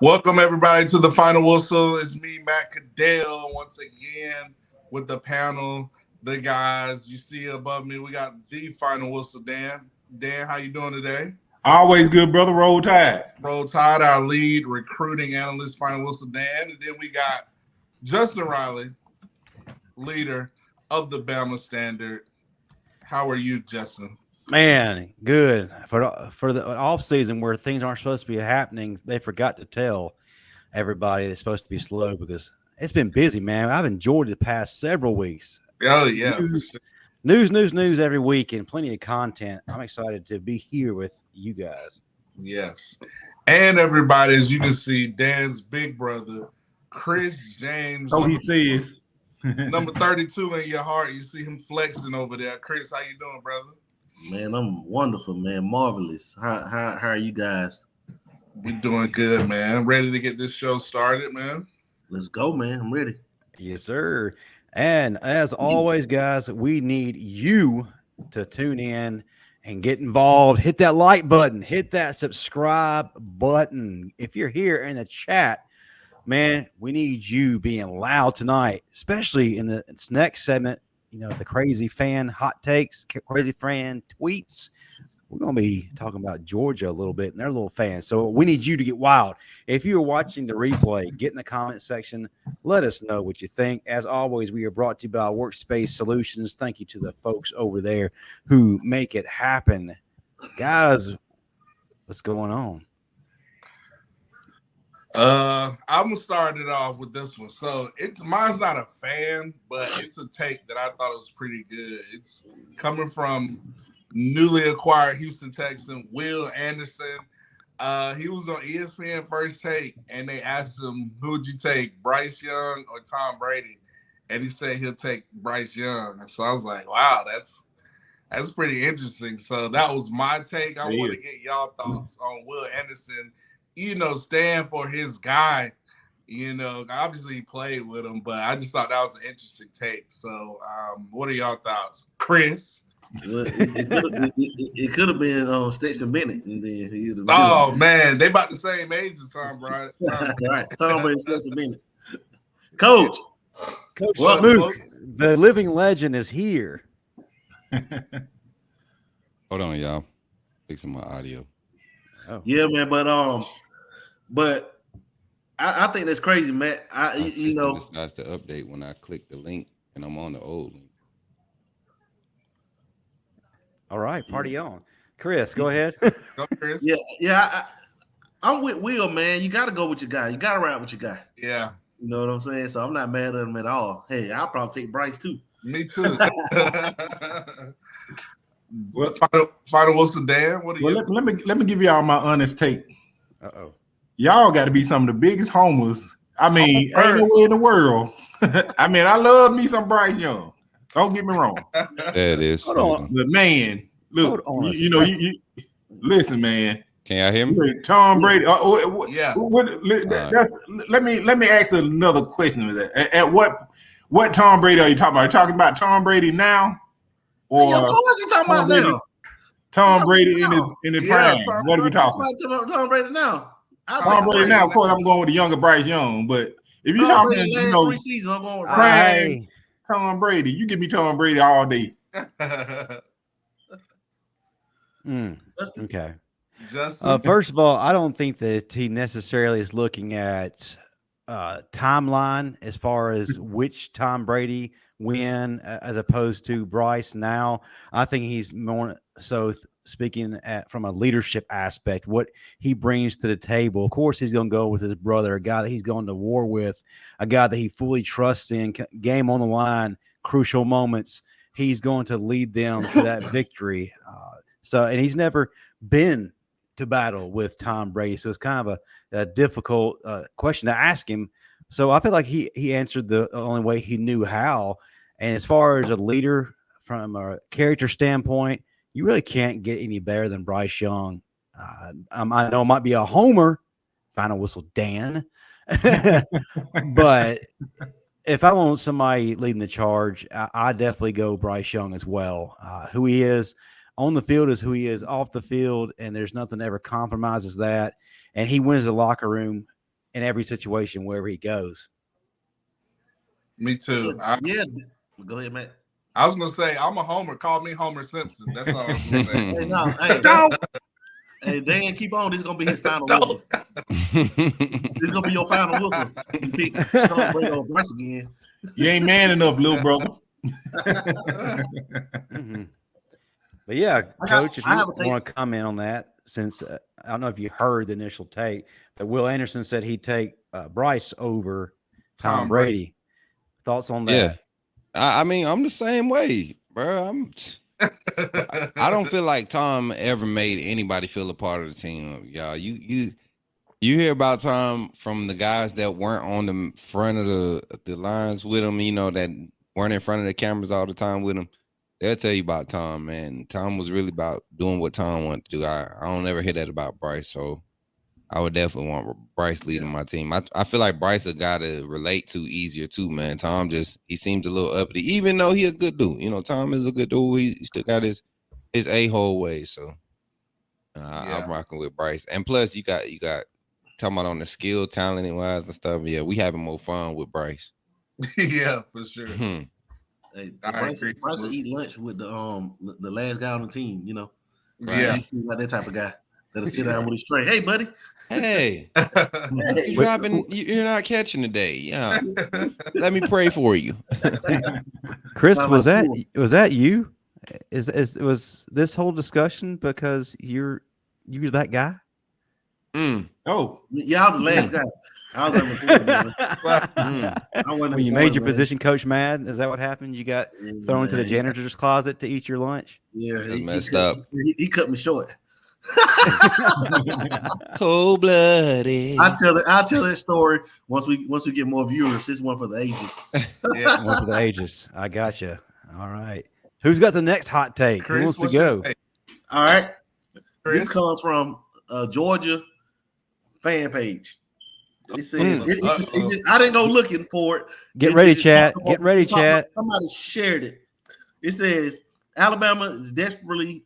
Welcome everybody to the final whistle. It's me, Matt Cadell, once again with the panel. The guys you see above me, we got the final whistle, Dan. Dan, how you doing today? Always good, brother. Roll Tide. Roll Tide, our lead recruiting analyst, final whistle, Dan. And then we got Justin Riley, leader of the Bama Standard. How are you, Justin? Man, good. For the off season where things aren't supposed to be happening, they forgot to tell everybody they're supposed to be slow because it's been busy, man. I've enjoyed the past several weeks. Oh, yeah. News every week and plenty of content. I'm excited to be here with you guys. Yes. And everybody, as you can see, Dan's big brother, Chris James. Oh, he says. Number 32 in your heart. You see him flexing over there. Chris, how you doing, brother? Man, I'm wonderful, man. Marvelous. How are you guys? We doing good, man. Ready to get this show started, man. Let's go, man. I'm ready. Yes, sir. And as always, guys, we need you to tune in and get involved. Hit that like button. Hit that subscribe button. If you're here in the chat, man, we need you being loud tonight, especially in the next segment. You know, the crazy fan hot takes, crazy fan tweets. We're going to be talking about Georgia a little bit and their little fans. So we need you to get wild. If you're watching the replay, get in the comment section. Let us know what you think. As always, we are brought to you by Workspace Solutions. Thank you to the folks over there who make it happen. Guys, what's going on? I'm gonna start it off with this one. So mine's not a fan, but it's a take that I thought was pretty good. It's coming from newly acquired Houston Texan Will Anderson. He was on ESPN First Take, and they asked him, "Who would you take, Bryce Young or Tom Brady?" And he said he'll take Bryce Young. And so I was like, "Wow, that's pretty interesting." So that was my take. I want to get y'all thoughts on Will Anderson. You know, stand for his guy. You know, obviously he played with him, but I just thought that was an interesting take. So, what are y'all thoughts, Chris? Well, it could have been Stetson Bennett. And then man, they about the same age as Tom Brady. Right, Tom Brady, Stetson Bennett. Coach Luke, the living legend is here. Hold on, y'all. Fixing my audio. Oh. Yeah, man, but I think that's crazy, Matt. You know, decides to update when I click the link, and I'm on the old link. All right, party on, Chris. Go ahead. Go, Chris. Yeah. I'm with Will, man. You got to go with your guy. You got to ride with your guy. Yeah, you know what I'm saying. So I'm not mad at him at all. Hey, I'll probably take Bryce too. Me too. What final whistle, Dan? What are you? Let me give y'all my honest take. Uh-oh. Y'all got to be some of the biggest homers. I mean, ain't no way in the world. I mean, I love me some Bryce Young. Don't get me wrong. There it is. Hold on. But man, look, you know, you listen, man. Can y'all hear me? Tom Brady. Yeah. Let me ask another question with that. At what Tom Brady are you talking about? Are you talking about Tom Brady now? Or of course you talking about now. Tom Brady in his prime. What are we talking about? Tom Brady now. Tom Brady now. Of course, I'm going with the younger Bryce Young. But if you're talking, you know, 3 seasons, I'm going with prime Tom Brady. You give me Tom Brady all day. Okay. Justin. First of all, I don't think that he necessarily is looking at timeline as far as which Tom Brady win as opposed to Bryce now. I think he's more so speaking from a leadership aspect, what he brings to the table. Of course, he's going to go with his brother, a guy that he's going to war with, a guy that he fully trusts in, game on the line, crucial moments. He's going to lead them to that victory. And he's never been to battle with Tom Brady. So it's kind of a difficult question to ask him. So I feel like he answered the only way he knew how. And as far as a leader from a character standpoint, you really can't get any better than Bryce Young. I know it might be a homer, final whistle, Dan. But if I want somebody leading the charge, I definitely go Bryce Young as well. Who he is on the field is who he is off the field, and there's nothing that ever compromises that. And he wins the locker room in every situation wherever he goes. Me too. Yeah. Go ahead, Matt. I was gonna say I'm a homer. Call me Homer Simpson. That's all I was gonna say. Hey, no, hey, hey, Dan, keep on. This is gonna be his final whistle. This is gonna be your final whistle. You pick Tom Brady over Bryce again. You ain't man enough, little brother. Mm-hmm. But yeah, Coach, if you want to comment on that, since I don't know if you heard the initial take, but Will Anderson said he'd take Bryce over Tom Brady. Thoughts on that? Yeah, I mean, I'm the same way, bro. I don't feel like Tom ever made anybody feel a part of the team, y'all. You hear about Tom from the guys that weren't on the front of the lines with him, you know, that weren't in front of the cameras all the time with him. They'll tell you about Tom, man. Tom was really about doing what Tom wanted to do. I don't ever hear that about Bryce, so I would definitely want Bryce leading my team. I feel like Bryce a guy to relate to easier too, man. Tom he seems a little uppity, even though he a good dude. You know, Tom is a good dude. He still got his a-hole way, so I'm rocking with Bryce. And plus, you got talking about on the skill, talent, and wise and stuff. Yeah, we having more fun with Bryce. Yeah, for sure. Hey, Bryce will eat lunch with the last guy on the team, you know. Right? Yeah, he seems like that type of guy that'll sit down with his tray. Hey, buddy. Hey, you're not catching today. Yeah, let me pray for you. Chris, was that you? Was this whole discussion because you're that guy? Oh, yeah, I was the last guy. I was when you made your position coach mad, is that what happened? You got thrown into the janitor's closet to eat your lunch? Yeah, he messed up. He cut me short. Cold-blooded. I'll tell that story once we get more viewers. This is one for the ages. Yeah, one for the ages. I got you. All right. Who's got the next hot take? Chris, who wants to go? All right. Chris? This comes from Georgia fan page. It says, I didn't go looking for it. Get ready, chat. Get ready, chat. Somebody shared it. It says Alabama is desperately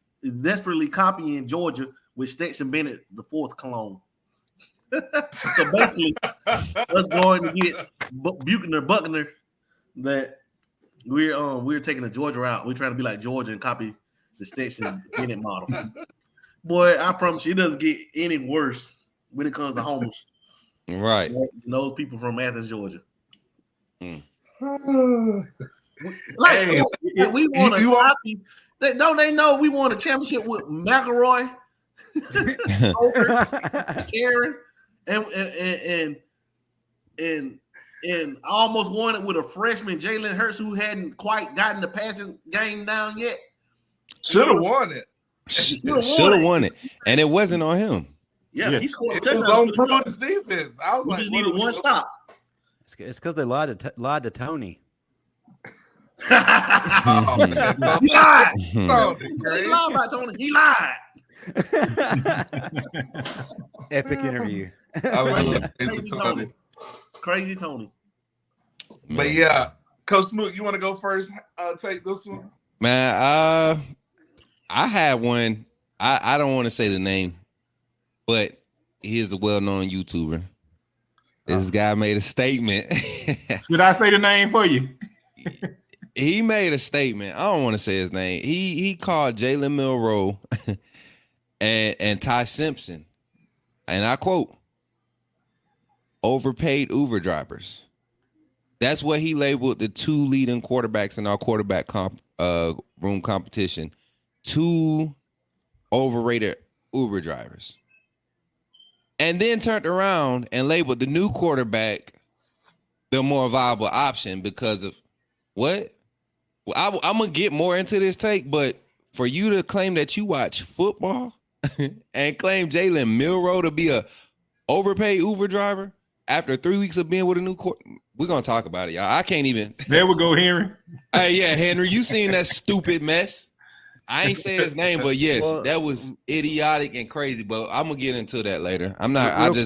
copying Georgia with Stetson Bennett, the fourth clone. So basically, us going to get Buckner, that we're taking the Georgia route. We're trying to be like Georgia and copy the Stetson Bennett model. Boy, I promise you, it doesn't get any worse when it comes to homers. Right. Those people from Athens, Georgia. Hey, we want to copy. Don't they know we won a championship with McElroy, Karen, and almost won it with a freshman, Jalen Hurts, who hadn't quite gotten the passing game down yet. Should have won it. Should have won it, and it wasn't on him. Yeah, he scored a touchdown. It was on Pruitt's defense. I was just needed one stop. It's because they lied to Tony. He lied. He lied about Tony. He lied. Epic interview. Crazy Tony. But yeah, Coach Smoot, you want to go first? Take this one, man. I had one. I don't want to say the name, but he is a well-known YouTuber. This guy made a statement. Should I say the name for you? He made a statement. I don't want to say his name. He called Jalen Milroe and Ty Simpson, and I quote, overpaid Uber drivers. That's what he labeled the two leading quarterbacks in our quarterback room competition. Two overrated Uber drivers. And then turned around and labeled the new quarterback the more viable option because of what? Well, I'm going to get more into this take, but for you to claim that you watch football and claim Jalen Milroe to be a overpaid Uber driver after 3 weeks of being with a new we're going to talk about it, y'all. I can't even. There we go, Henry. Hey, yeah, Henry, you seen that stupid mess? I ain't say his name, but yes, that was idiotic and crazy. But I'm gonna get into that later. I'm not.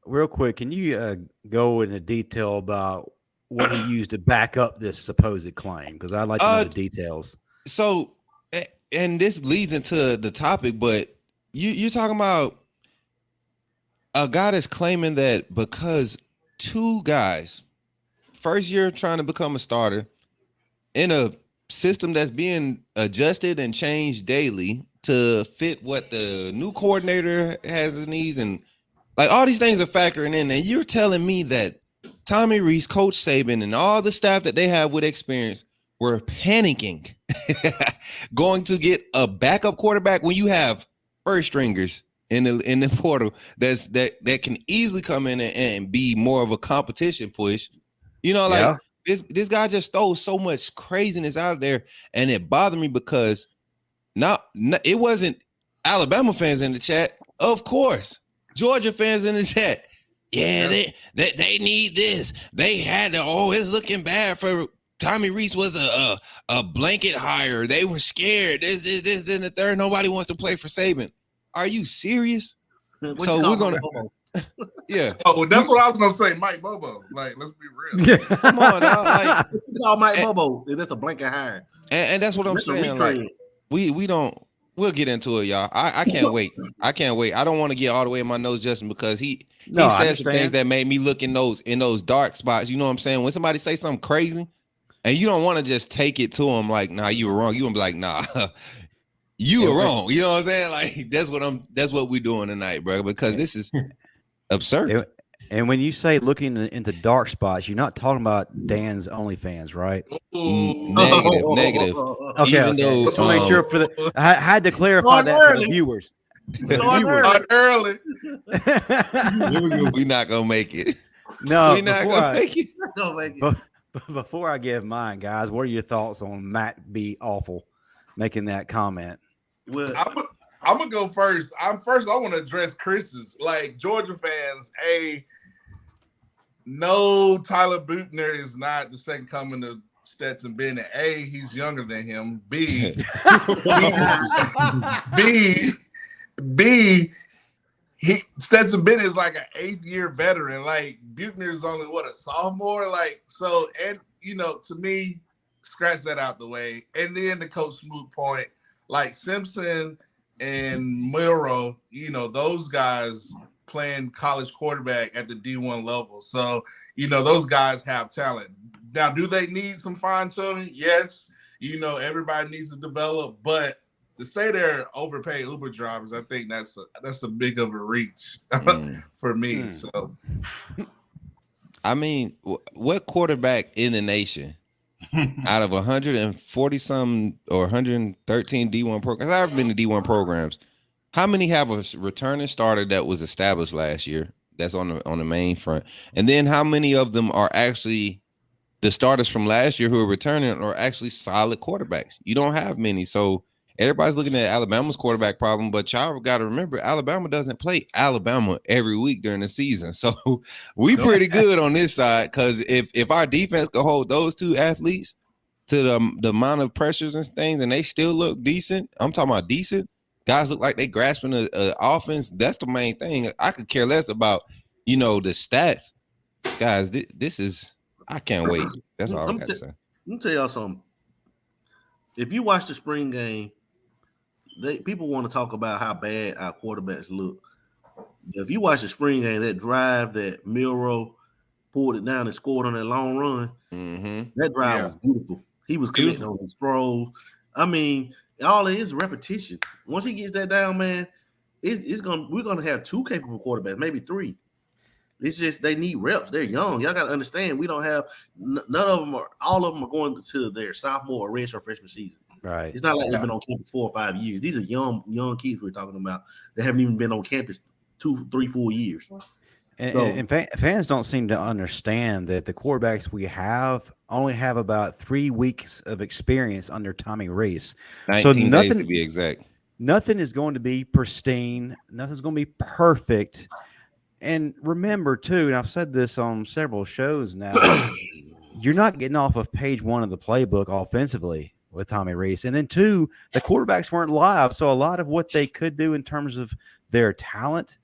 Real quick. Can you go into detail about what he used to back up this supposed claim? Because I'd like to know the details. So, and this leads into the topic, but you're talking about a guy that's claiming that because two guys, first year trying to become a starter in a system that's being adjusted and changed daily to fit what the new coordinator has in needs, and like all these things are factoring in. And you're telling me that Tommy Rees, Coach Saban, and all the staff that they have with experience were panicking, going to get a backup quarterback when you have first stringers in the portal that can easily come in and be more of a competition push. You know, like this guy just stole so much craziness out of there, and it bothered me because it wasn't Alabama fans in the chat, of course. Georgia fans in the chat. Yeah, they need this. They had to. Oh, it's looking bad for Tommy Rees was a blanket hire. They were scared. This, then the third. Nobody wants to play for Saban. Are you serious? So we're gonna. Yeah. Oh, well, that's what I was gonna say, Mike Bobo. Like, let's be real. Come on, dog. Like, call Mike Bobo. That's a blanket hire. And that's what I'm saying. Like, we don't. We'll get into it, y'all. I can't wait. I can't wait. I don't want to get all the way in my nose, Justin, because he said some things that made me look in those dark spots. You know what I'm saying? When somebody say something crazy, and you don't want to just take it to him like, nah, you were wrong. You want to be like, nah, you were wrong. You know what I'm saying? Like that's what we're doing tonight, bro. Because this is absurd. And when you say looking into dark spots, you're not talking about Dan's OnlyFans, right? Negative. Okay. Just to make sure I had to clarify that for the viewers. Early. We're not gonna make it. No, we're not gonna make it. Before I give mine, guys, what are your thoughts on Matt B. Awful making that comment? Well, I'm gonna go first. I want to address Chris's, like, Georgia fans. No, Tyler Buchner is not the second coming of Stetson Bennett. A, he's younger than him. B, Stetson Bennett is like an 8th year veteran. Like, Buchner is only a sophomore. Like, so, and to me, scratch that out the way. And then the Coach Smoot point, like Simpson and Milroe, those guys playing college quarterback at the D1 level. So, those guys have talent. Now, do they need some fine tuning? Yes. Everybody needs to develop, but to say they're overpaid Uber drivers, I think that's a big of a reach for me. So, I mean, what quarterback in the nation out of 140 some or 113 D1 programs? I've been to D1 programs. How many have a returning starter that was established last year? That's on the main front. And then how many of them are actually the starters from last year who are returning are actually solid quarterbacks? You don't have many. So everybody's looking at Alabama's quarterback problem, but y'all got to remember Alabama doesn't play Alabama every week during the season. So we pretty good on this side, because if our defense could hold those two athletes to the amount of pressures and things, and they still look decent, I'm talking about decent. Guys look like they grasping the offense. That's the main thing. I could care less about, the stats. Guys, this is – I can't wait. That's all I got to say. Let me tell y'all something. If you watch the spring game, people want to talk about how bad our quarterbacks look. If you watch the spring game, that drive that Milroe pulled it down and scored on that long run, that drive was beautiful. He was connecting on his throws. I mean – all it is repetition. Once he gets that down, man, we're gonna have 2 capable quarterbacks, maybe 3. It's just they need reps. They're young. Y'all gotta understand. We don't have none of them all of them are going to their sophomore or redshirt freshman season. Right. It's not like they've been on campus 4 or 5 years. These are young kids we're talking about that haven't even been on campus 2, 3, 4 years. And fans don't seem to understand that the quarterbacks we have only have about 3 weeks of experience under Tommy Rees. 19 days to be exact. Nothing is going to be pristine. Nothing's going to be perfect. And remember, too, and I've said this on several shows now, you're not getting off of page 1 of the playbook offensively with Tommy Rees. And then 2, the quarterbacks weren't live. So a lot of what they could do in terms of their talent,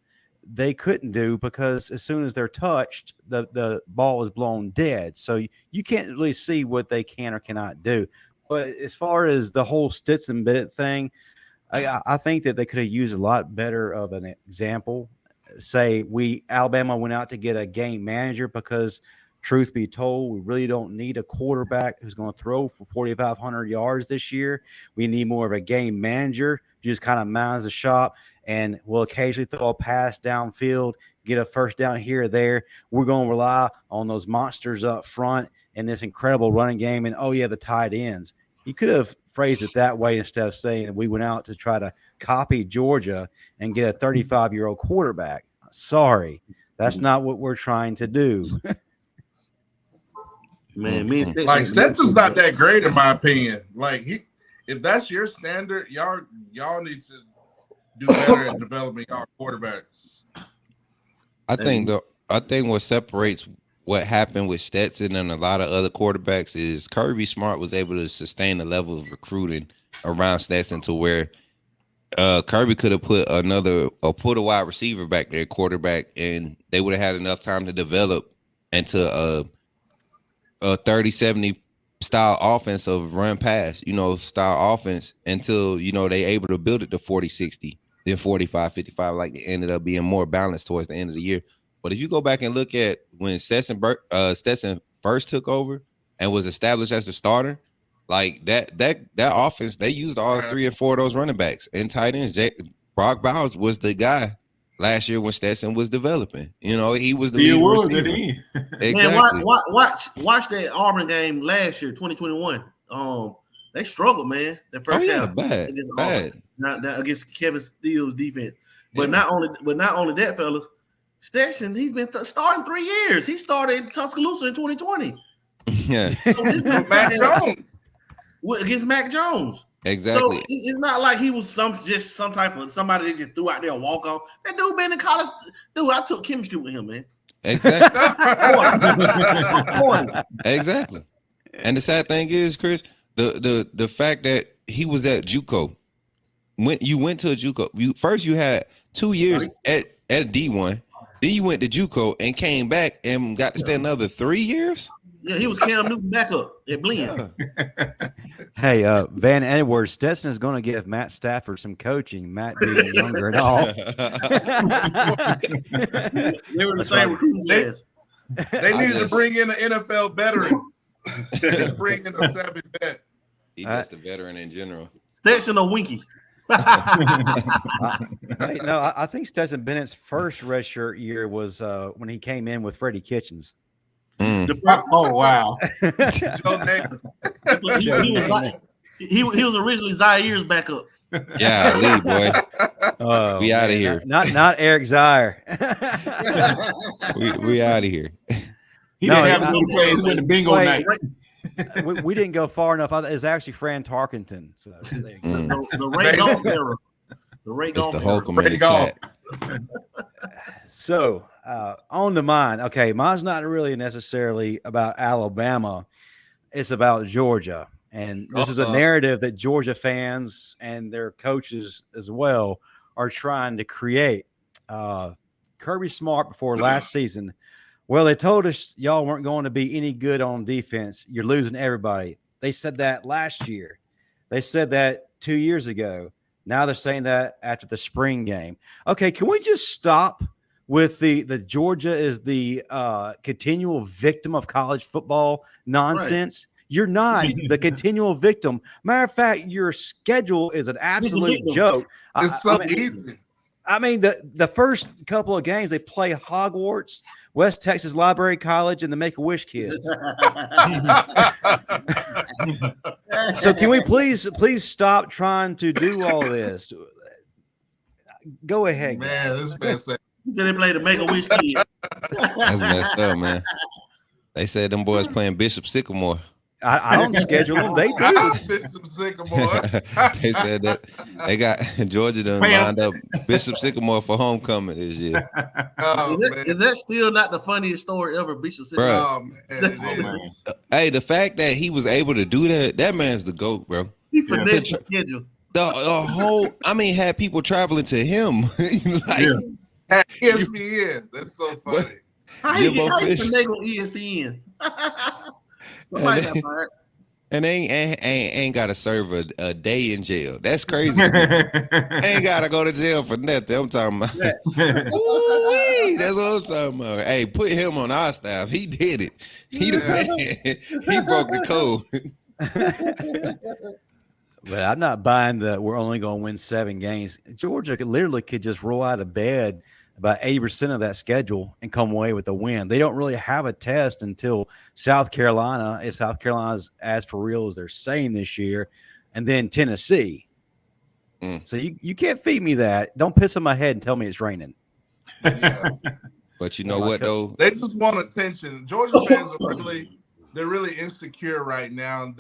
they couldn't do, because as soon as they're touched, the ball is blown dead. So you can't really see what they can or cannot do. But as far as the whole Stetson Bennett thing, I think that they could have used a lot better of an example say Alabama went out to get a game manager because, truth be told, we really don't need a quarterback who's going to throw for 4,500 yards this year. We need more of a game manager who just kind of minds the shop and will occasionally throw a pass downfield, get a first down here or there. We're going to rely on those monsters up front and this incredible running game. And, the tight ends. You could have phrased it that way instead of saying that we went out to try to copy Georgia and get a 35-year-old quarterback. Sorry, that's not what we're trying to do. Man, Stetson's not that great in my opinion. If that's your standard, y'all need to do better at developing y'all quarterbacks. I think what separates what happened with Stetson and a lot of other quarterbacks is Kirby Smart was able to sustain the level of recruiting around Stetson to where Kirby could have put a wide receiver back there, quarterback, and they would have had enough time to develop into a 30-70 style offense of run pass, style offense until, they able to build it to 40-60, then 45-55, like it ended up being more balanced towards the end of the year. But if you go back and look at when Stetson first took over and was established as the starter, like that offense, they used all 3 or 4 of those running backs and tight ends. Brock Bowers was the guy last year when Stetson was developing. He was the lead receiver. Exactly. Man, watch that Auburn game last year, 2021. They struggled, man. That first half, bad. Not against Kevin Steele's defense. But not only that, fellas. Stetson, he's been starting 3 years. He started in Tuscaloosa in 2020. Yeah. So Mac Jones. Against Mac Jones. Exactly. So it's not like he was some type of somebody that just threw out there a walk on. That dude been in college. Dude, I took chemistry with him, man. Exactly. Exactly. And the sad thing is, Chris, the fact that he was at JUCO. When you went to a JUCO, first you had 2 years at D1. Then you went to JUCO and came back and got to stay another 3 years. Yeah, he was Cam Newton backup at Blinn. Yeah. Hey, Van Edwards, Stetson is going to give Matt Stafford some coaching. Matt being younger and all. They were the same recruiting class. They needed to bring in an NFL veteran. Bring in a 7 vet. He's just a veteran in general. Stetson or Winky. I think Stetson Bennett's first redshirt year was when he came in with Freddie Kitchens. Oh wow! He was originally Zaire's backup. Yeah, lead boy. We out of here. Not Eric Zaire. we out of here. He didn't have a little plays with the bingo night. We didn't go far enough. It's actually Fran Tarkenton. So the Ray Golf era. The Ray Golf. It's the Holcomb in the chat. So on to mine. Okay, mine's not really necessarily about Alabama. It's about Georgia. And this is a narrative that Georgia fans and their coaches as well are trying to create. Kirby Smart before last season, well, they told us y'all weren't going to be any good on defense. You're losing everybody. They said that last year. They said that 2 years ago. Now they're saying that after the spring game. Okay, can we just stop with the Georgia is the continual victim of college football nonsense? Right. You're not the continual victim. Matter of fact, your schedule is an absolute joke. It's easy. I mean, the first couple of games, they play Hogwarts, West Texas Library College, and the Make-A-Wish kids. So can we please stop trying to do all this? Go ahead. Man, this man said he said they played the Make-A-Wish kids. That's messed up, man. They said them boys playing Bishop Sycamore. I don't schedule them. They do. Bishop Sycamore. They said that they got Georgia done lined up Bishop Sycamore for homecoming this year. Is that still not the funniest story ever, Bishop Sycamore? Hey, the fact that he was able to do that man's the GOAT, bro. He finessed the schedule. The whole, had people traveling to him. At ESPN. That's so funny. How you finagle ESPN? And they ain't got to serve a day in jail. That's crazy. Ain't got to go to jail for nothing. I'm talking about. Ooh-wee, that's what I'm talking about. Hey, put him on our staff. He did it. He the man. He broke the code. But I'm not buying that we're only going to win 7 games. Georgia could just roll out of bed about 80% of that schedule and come away with a win. They don't really have a test until South Carolina, if South Carolina's as for real as they're saying this year, and then Tennessee. So you can't feed me that. Don't piss on my head and tell me it's raining. Yeah. But you know what, though? They just want attention. Georgia fans they're really insecure right now.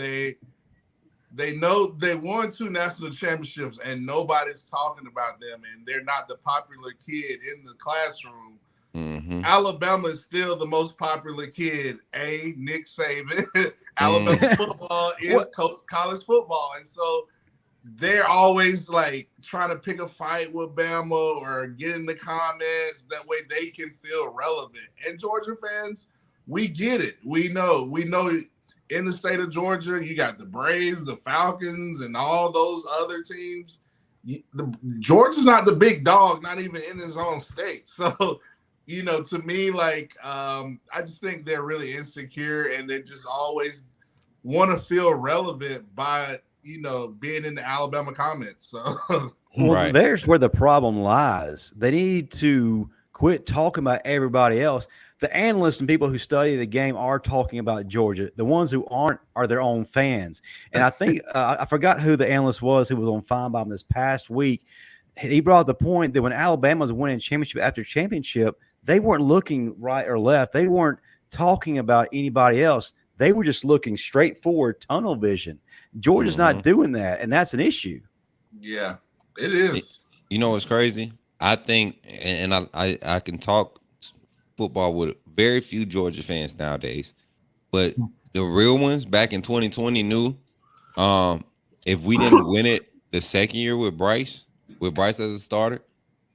They know they won 2 national championships and nobody's talking about them, and they're not the popular kid in the classroom. Mm-hmm. Alabama is still the most popular kid. Nick Saban. Alabama football is college football, and so they're always like trying to pick a fight with Bama or get in the comments. That way they can feel relevant. And Georgia fans, we get it. We know. In the state of Georgia, you got the Braves, the Falcons, and all those other teams. Georgia's not the big dog, not even in his own state. So, to me, like, I just think they're really insecure, and they just always want to feel relevant by, being in the Alabama comments. So, well, there's where the problem lies. They need to quit talking about everybody else. The analysts and people who study the game are talking about Georgia. The ones who aren't are their own fans. And I think I forgot who the analyst was who was on Feinbaum this past week. He brought up the point that when Alabama was winning championship after championship, they weren't looking right or left. They weren't talking about anybody else. They were just looking straight forward, tunnel vision. Georgia's not doing that, and that's an issue. Yeah, it is. You know what's crazy? I think, and I can talk football with very few Georgia fans nowadays, but the real ones back in 2020 knew if we didn't win it the second year with Bryce as a starter,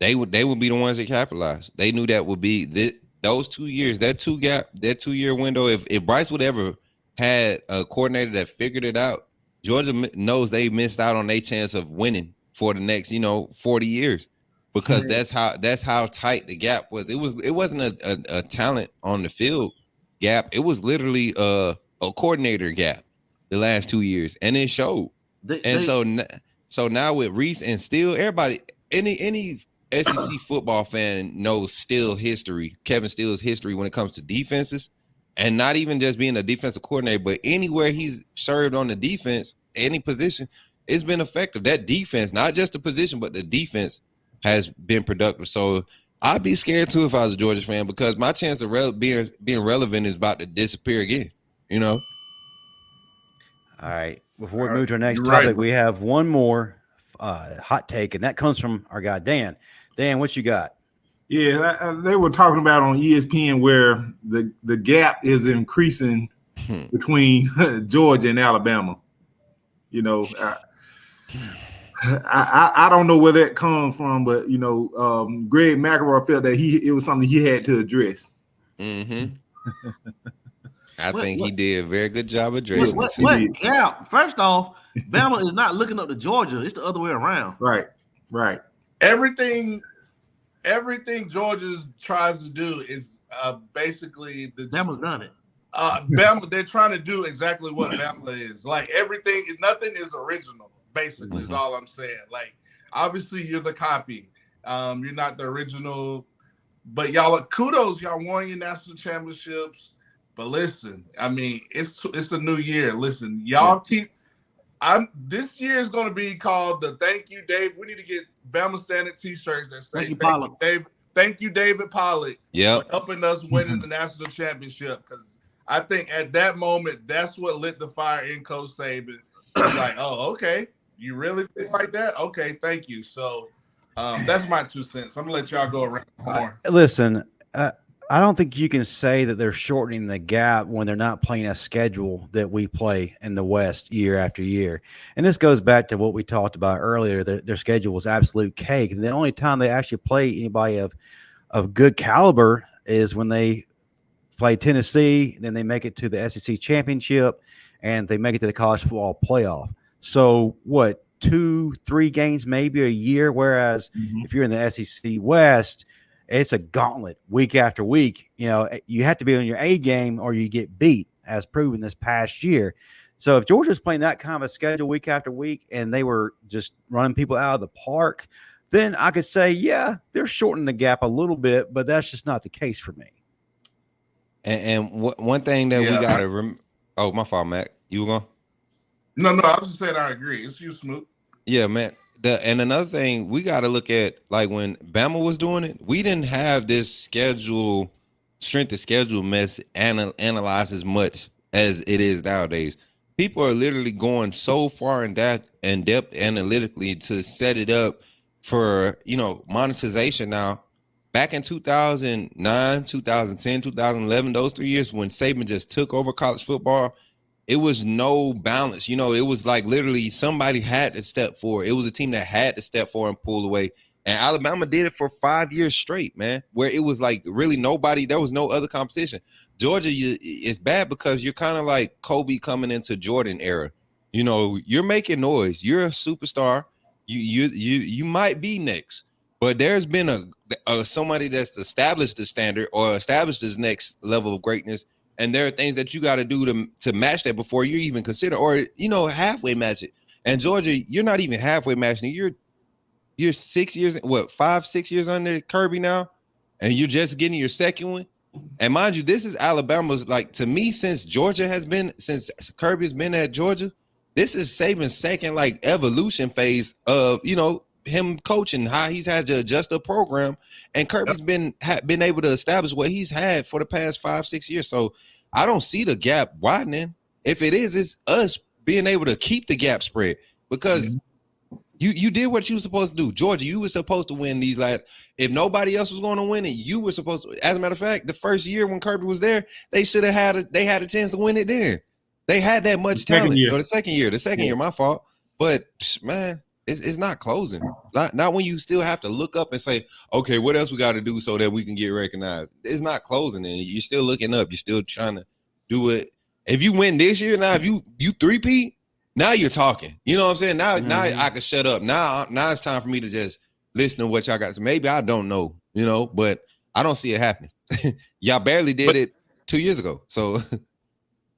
they would be the ones that capitalized. They knew that would be those 2 years, that 2-year window. If Bryce would ever had a coordinator that figured it out, Georgia knows they missed out on their chance of winning for the next 40 years. Because that's how tight the gap was. It wasn't a talent on the field gap. It was literally a coordinator gap the last 2 years, and it showed. So now with Rees and Steele, everybody, any SEC football fan knows Steele history, Kevin Steele's history when it comes to defenses, and not even just being a defensive coordinator, but anywhere he's served on the defense, any position, it's been effective. That defense, not just the position, but the defense has been productive. So I'd be scared too if I was a Georgia fan, because my chance of being relevant is about to disappear again. All right. Before we move to our next topic, we have one more hot take, and that comes from our guy Dan. Dan, what you got? Yeah, they were talking about on ESPN where the gap is increasing between Georgia and Alabama. I don't know where that comes from, but Greg McElroy felt that it was something he had to address. I think he did a very good job addressing it. What gap? First off, Bama is not looking up to Georgia. It's the other way around. Right. Everything Georgia tries to do is basically Bama's done it. Bama, they're trying to do exactly what Bama is. Like nothing is original. Basically, is all I'm saying. Like, obviously, you're the copy. You're not the original. But kudos, y'all won your national championships. But listen, I mean, it's a new year. Listen, y'all this year is going to be called the Thank You, Dave. We need to get Bama Standard T-shirts that say Thank you, David Pollock, for helping us win in the national championship. Because I think at that moment, that's what lit the fire in Coach Saban. It's like, oh, okay. You really think like that? Okay, thank you. So that's my 2 cents. I'm going to let y'all go around more. Listen, I don't think you can say that they're shortening the gap when they're not playing a schedule that we play in the West year after year. And this goes back to what we talked about earlier. Their schedule was absolute cake. And the only time they actually play anybody of good caliber is when they play Tennessee, then they make it to the SEC championship, and they make it to the college football playoff. So what, 2-3 games maybe a year? Whereas if you're in the SEC West, it's a gauntlet week after week. You know, you have to be on your A game or you get beat, as proven this past year. So if Georgia's playing that kind of a schedule week after week and they were just running people out of the park, then I could say, yeah, they're shortening the gap a little bit, but that's just not the case for me. And one thing that we got to remember. Oh, my fault, Mac. You were going? No, I was just saying I agree. It's you, Smoot. Yeah, man. And another thing we got to look at, like when Bama was doing it, we didn't have this strength of schedule mess analyzed as much as it is nowadays. People are literally going so far in depth analytically to set it up for, monetization now. Back in 2009, 2010, 2011, those 3 years when Saban just took over college football, it was no balance. It was like literally somebody had to step forward. It was a team that had to step forward and pull away. And Alabama did it for 5 years straight, man, where it was like really nobody. There was no other competition. Georgia is bad because you're kind of like Kobe coming into Jordan era. You're making noise. You're a superstar. You might be next. But there's been somebody that's established the standard or established this next level of greatness, and there are things that you got to do to match that before you even consider, or halfway match it. And Georgia, you're not even halfway matching it. You're 6 years, 5-6 years under Kirby now, and you're just getting your second one. And mind you, this is Alabama's, like, to me, since Kirby's been at Georgia, this is Saban's second like evolution phase of him coaching, how he's had to adjust the program, and Kirby's been able to establish what he's had for the past 5-6 years. So I don't see the gap widening. If it is, it's us being able to keep the gap spread, because you did what you were supposed to do. Georgia, you were supposed to win these last. If nobody else was going to win it, you were supposed to. As a matter of fact, the first year when Kirby was there, they should have had a chance to win it then. They had that much talent. Or the second year, my fault. But man, it's not closing. Not when you still have to look up and say, okay, what else we got to do so that we can get recognized? It's not closing, and you're still looking up. You're still trying to do it. If you win this year, now if you three-peat, now you're talking. You know what I'm saying? Now I can shut up. Now it's time for me to just listen to what y'all got. So maybe I don't know, but I don't see it happening. Y'all barely did it 2 years ago. So.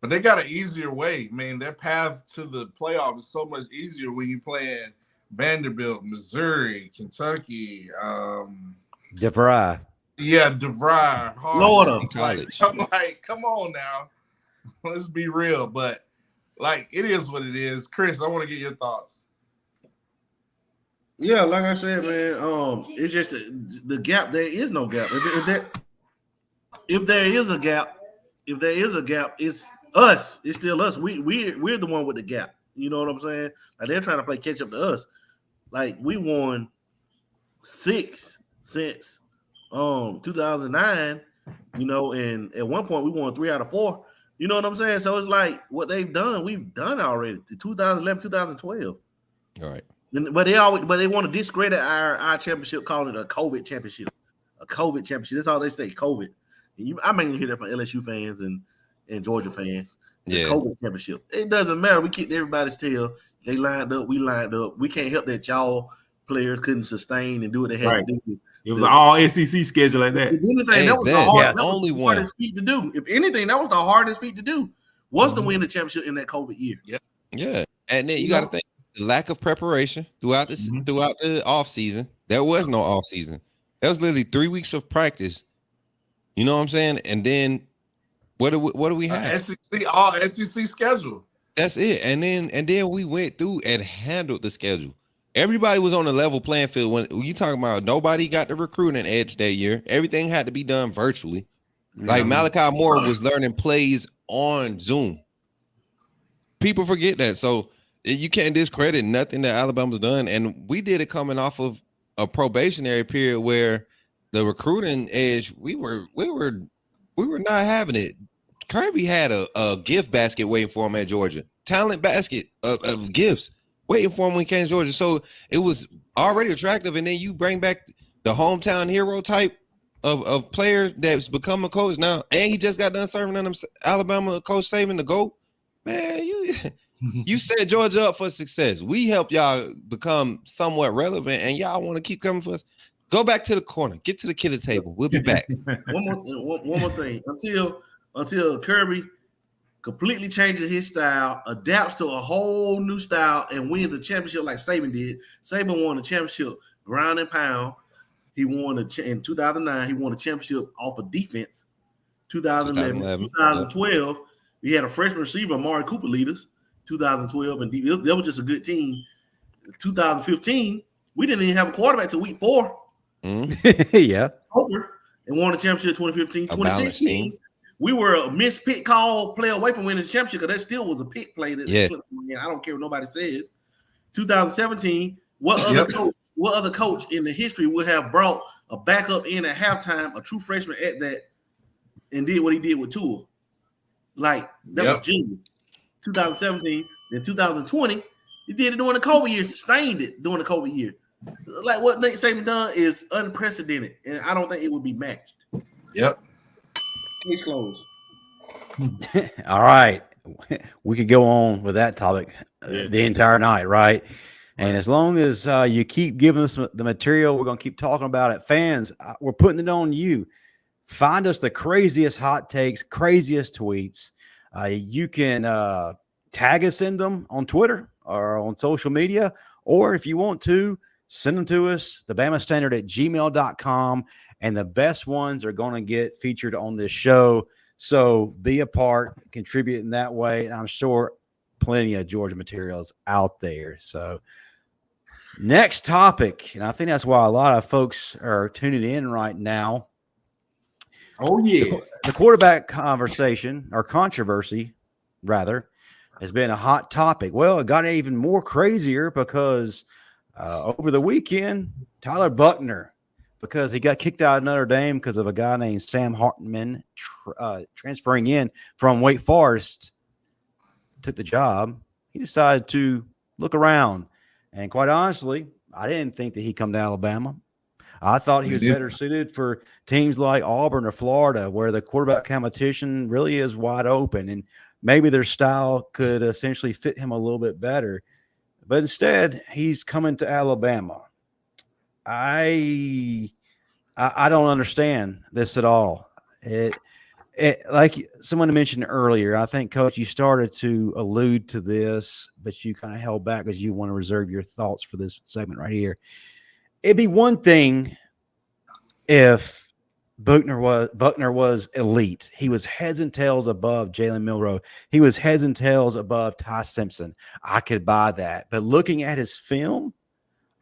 But they got an easier way. I mean, their path to the playoff is so much easier when you play in Vanderbilt, Missouri, Kentucky, DeVry. Yeah, DeVry, Florida College. I'm like, come on now. Let's be real. But like, it is what it is. Chris, I want to get your thoughts. Yeah, like I said, man, it's just the gap. There is no gap. If there is a gap, it's us. It's still us. We're the one with the gap. You know what I'm saying? Like, they're trying to play catch up to us. Like, we won 6 since 2009. And at one point we won 3 out of 4. You know what I'm saying? So it's like what they've done, we've done already. 2011, 2012. All right. But they want to discredit our championship, calling it a COVID championship. A COVID championship. That's all they say, COVID. And I mainly hear that from LSU fans and Georgia fans. The COVID championship. It doesn't matter. We kicked everybody's tail. They lined up. We lined up. We can't help that y'all players couldn't sustain and do what they had to do. It was an all SEC schedule like that. If anything, that was the hardest feat to do. If anything, that was the hardest feat to do. Was to win the championship in that COVID year. Yeah. And then you got to think the lack of preparation throughout the offseason. There was no offseason. That was literally 3 weeks of practice. You know what I'm saying? And then what do we have? All SEC schedule. That's it. And then we went through and handled the schedule. Everybody was on a level playing field. When you talking about nobody got the recruiting edge that year, everything had to be done virtually. Like Malachi Moore was learning plays on Zoom. People forget that. So you can't discredit nothing that Alabama's done. And we did it coming off of a probationary period where the recruiting edge, we were not having it. Kirby had a gift basket waiting for him at Georgia. Talent basket of gifts waiting for him when he came to Georgia. So it was already attractive. And then you bring back the hometown hero type of players that's become a coach now. And he just got done serving under Alabama coach Saban the GOAT. Man, you set Georgia up for success. We help y'all become somewhat relevant, and y'all want to keep coming for us. Go back to the corner. Get to the kidder table. We'll be back. One more thing. Until Kirby completely changes his style, adapts to a whole new style, and wins the championship like Saban did. Saban won the championship ground and pound. He won in 2009. He won the championship off of defense. 2011, 2012. Yep. We had a freshman receiver, Amari Cooper, lead us. 2012, and that was just a good team. 2015, we didn't even have a quarterback till week 4. Yeah. And won the championship 2015. 2016, we were a missed pick call play away from winning the championship because that still was a pick play. I don't care what nobody says. 2017, what other coach in the history would have brought a backup in at halftime, a true freshman at that, and did what he did with Tua? Like, that was genius. 2017, then 2020, he did it during the COVID year, sustained it during the COVID year. Like what Nick Saban done is unprecedented, and I don't think it would be matched. Yep. Case closed. All right. We could go on with that topic the entire night, right? And as long as you keep giving us the material, we're going to keep talking about it. Fans, we're putting it on you. Find us the craziest hot takes, craziest tweets. You can tag us in them on Twitter or on social media, or if you want to, send them to us, thebamastandard@gmail.com, and the best ones are going to get featured on this show. So be a part, contribute in that way, and I'm sure plenty of Georgia materials out there. So next topic, and I think that's why a lot of folks are tuning in right now. Oh, yes. The quarterback conversation, or controversy, rather, has been a hot topic. Well, it got even more crazier because over the weekend, Tyler Buchner, because he got kicked out of Notre Dame because of a guy named Sam Hartman transferring in from Wake Forest, took the job. He decided to look around. And quite honestly, I didn't think that he'd come to Alabama. I thought he was better suited for teams like Auburn or Florida, where the quarterback competition really is wide open, and maybe their style could essentially fit him a little bit better. But instead, he's coming to Alabama. I don't understand this at all. It like someone mentioned earlier, I think, Coach, you started to allude to this, but you kind of held back because you want to reserve your thoughts for this segment right here. It'd be one thing if Buckner was elite. He was heads and tails above Jalen Milroe. He was heads and tails above Ty Simpson. I could buy that. But looking at his film,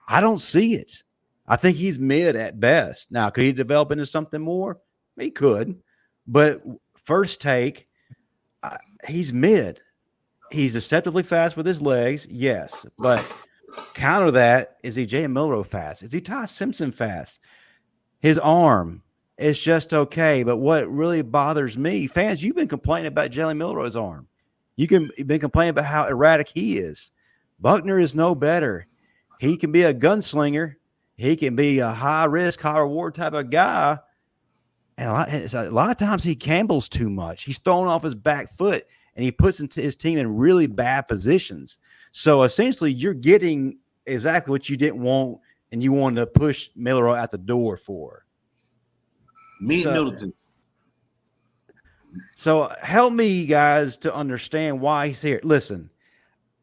I don't see it. I think he's mid at best. Now, could he develop into something more? He could. But first take, he's mid. He's deceptively fast with his legs, yes. But counter that, is he Jalen Milroe fast? Is he Ty Simpson fast? His arm is just okay. But what really bothers me, fans, you've been complaining about Jalen Milroe's arm. You've been complaining about how erratic he is. Buckner is no better. He can be a gunslinger. He can be a high-risk, high-reward type of guy. And a lot of times he gambles too much. He's thrown off his back foot, and he puts his team in really bad positions. So essentially, you're getting exactly what you didn't want, and you wanted to push Milroe out the door for. Middleton. So help me, guys, to understand why he's here. Listen,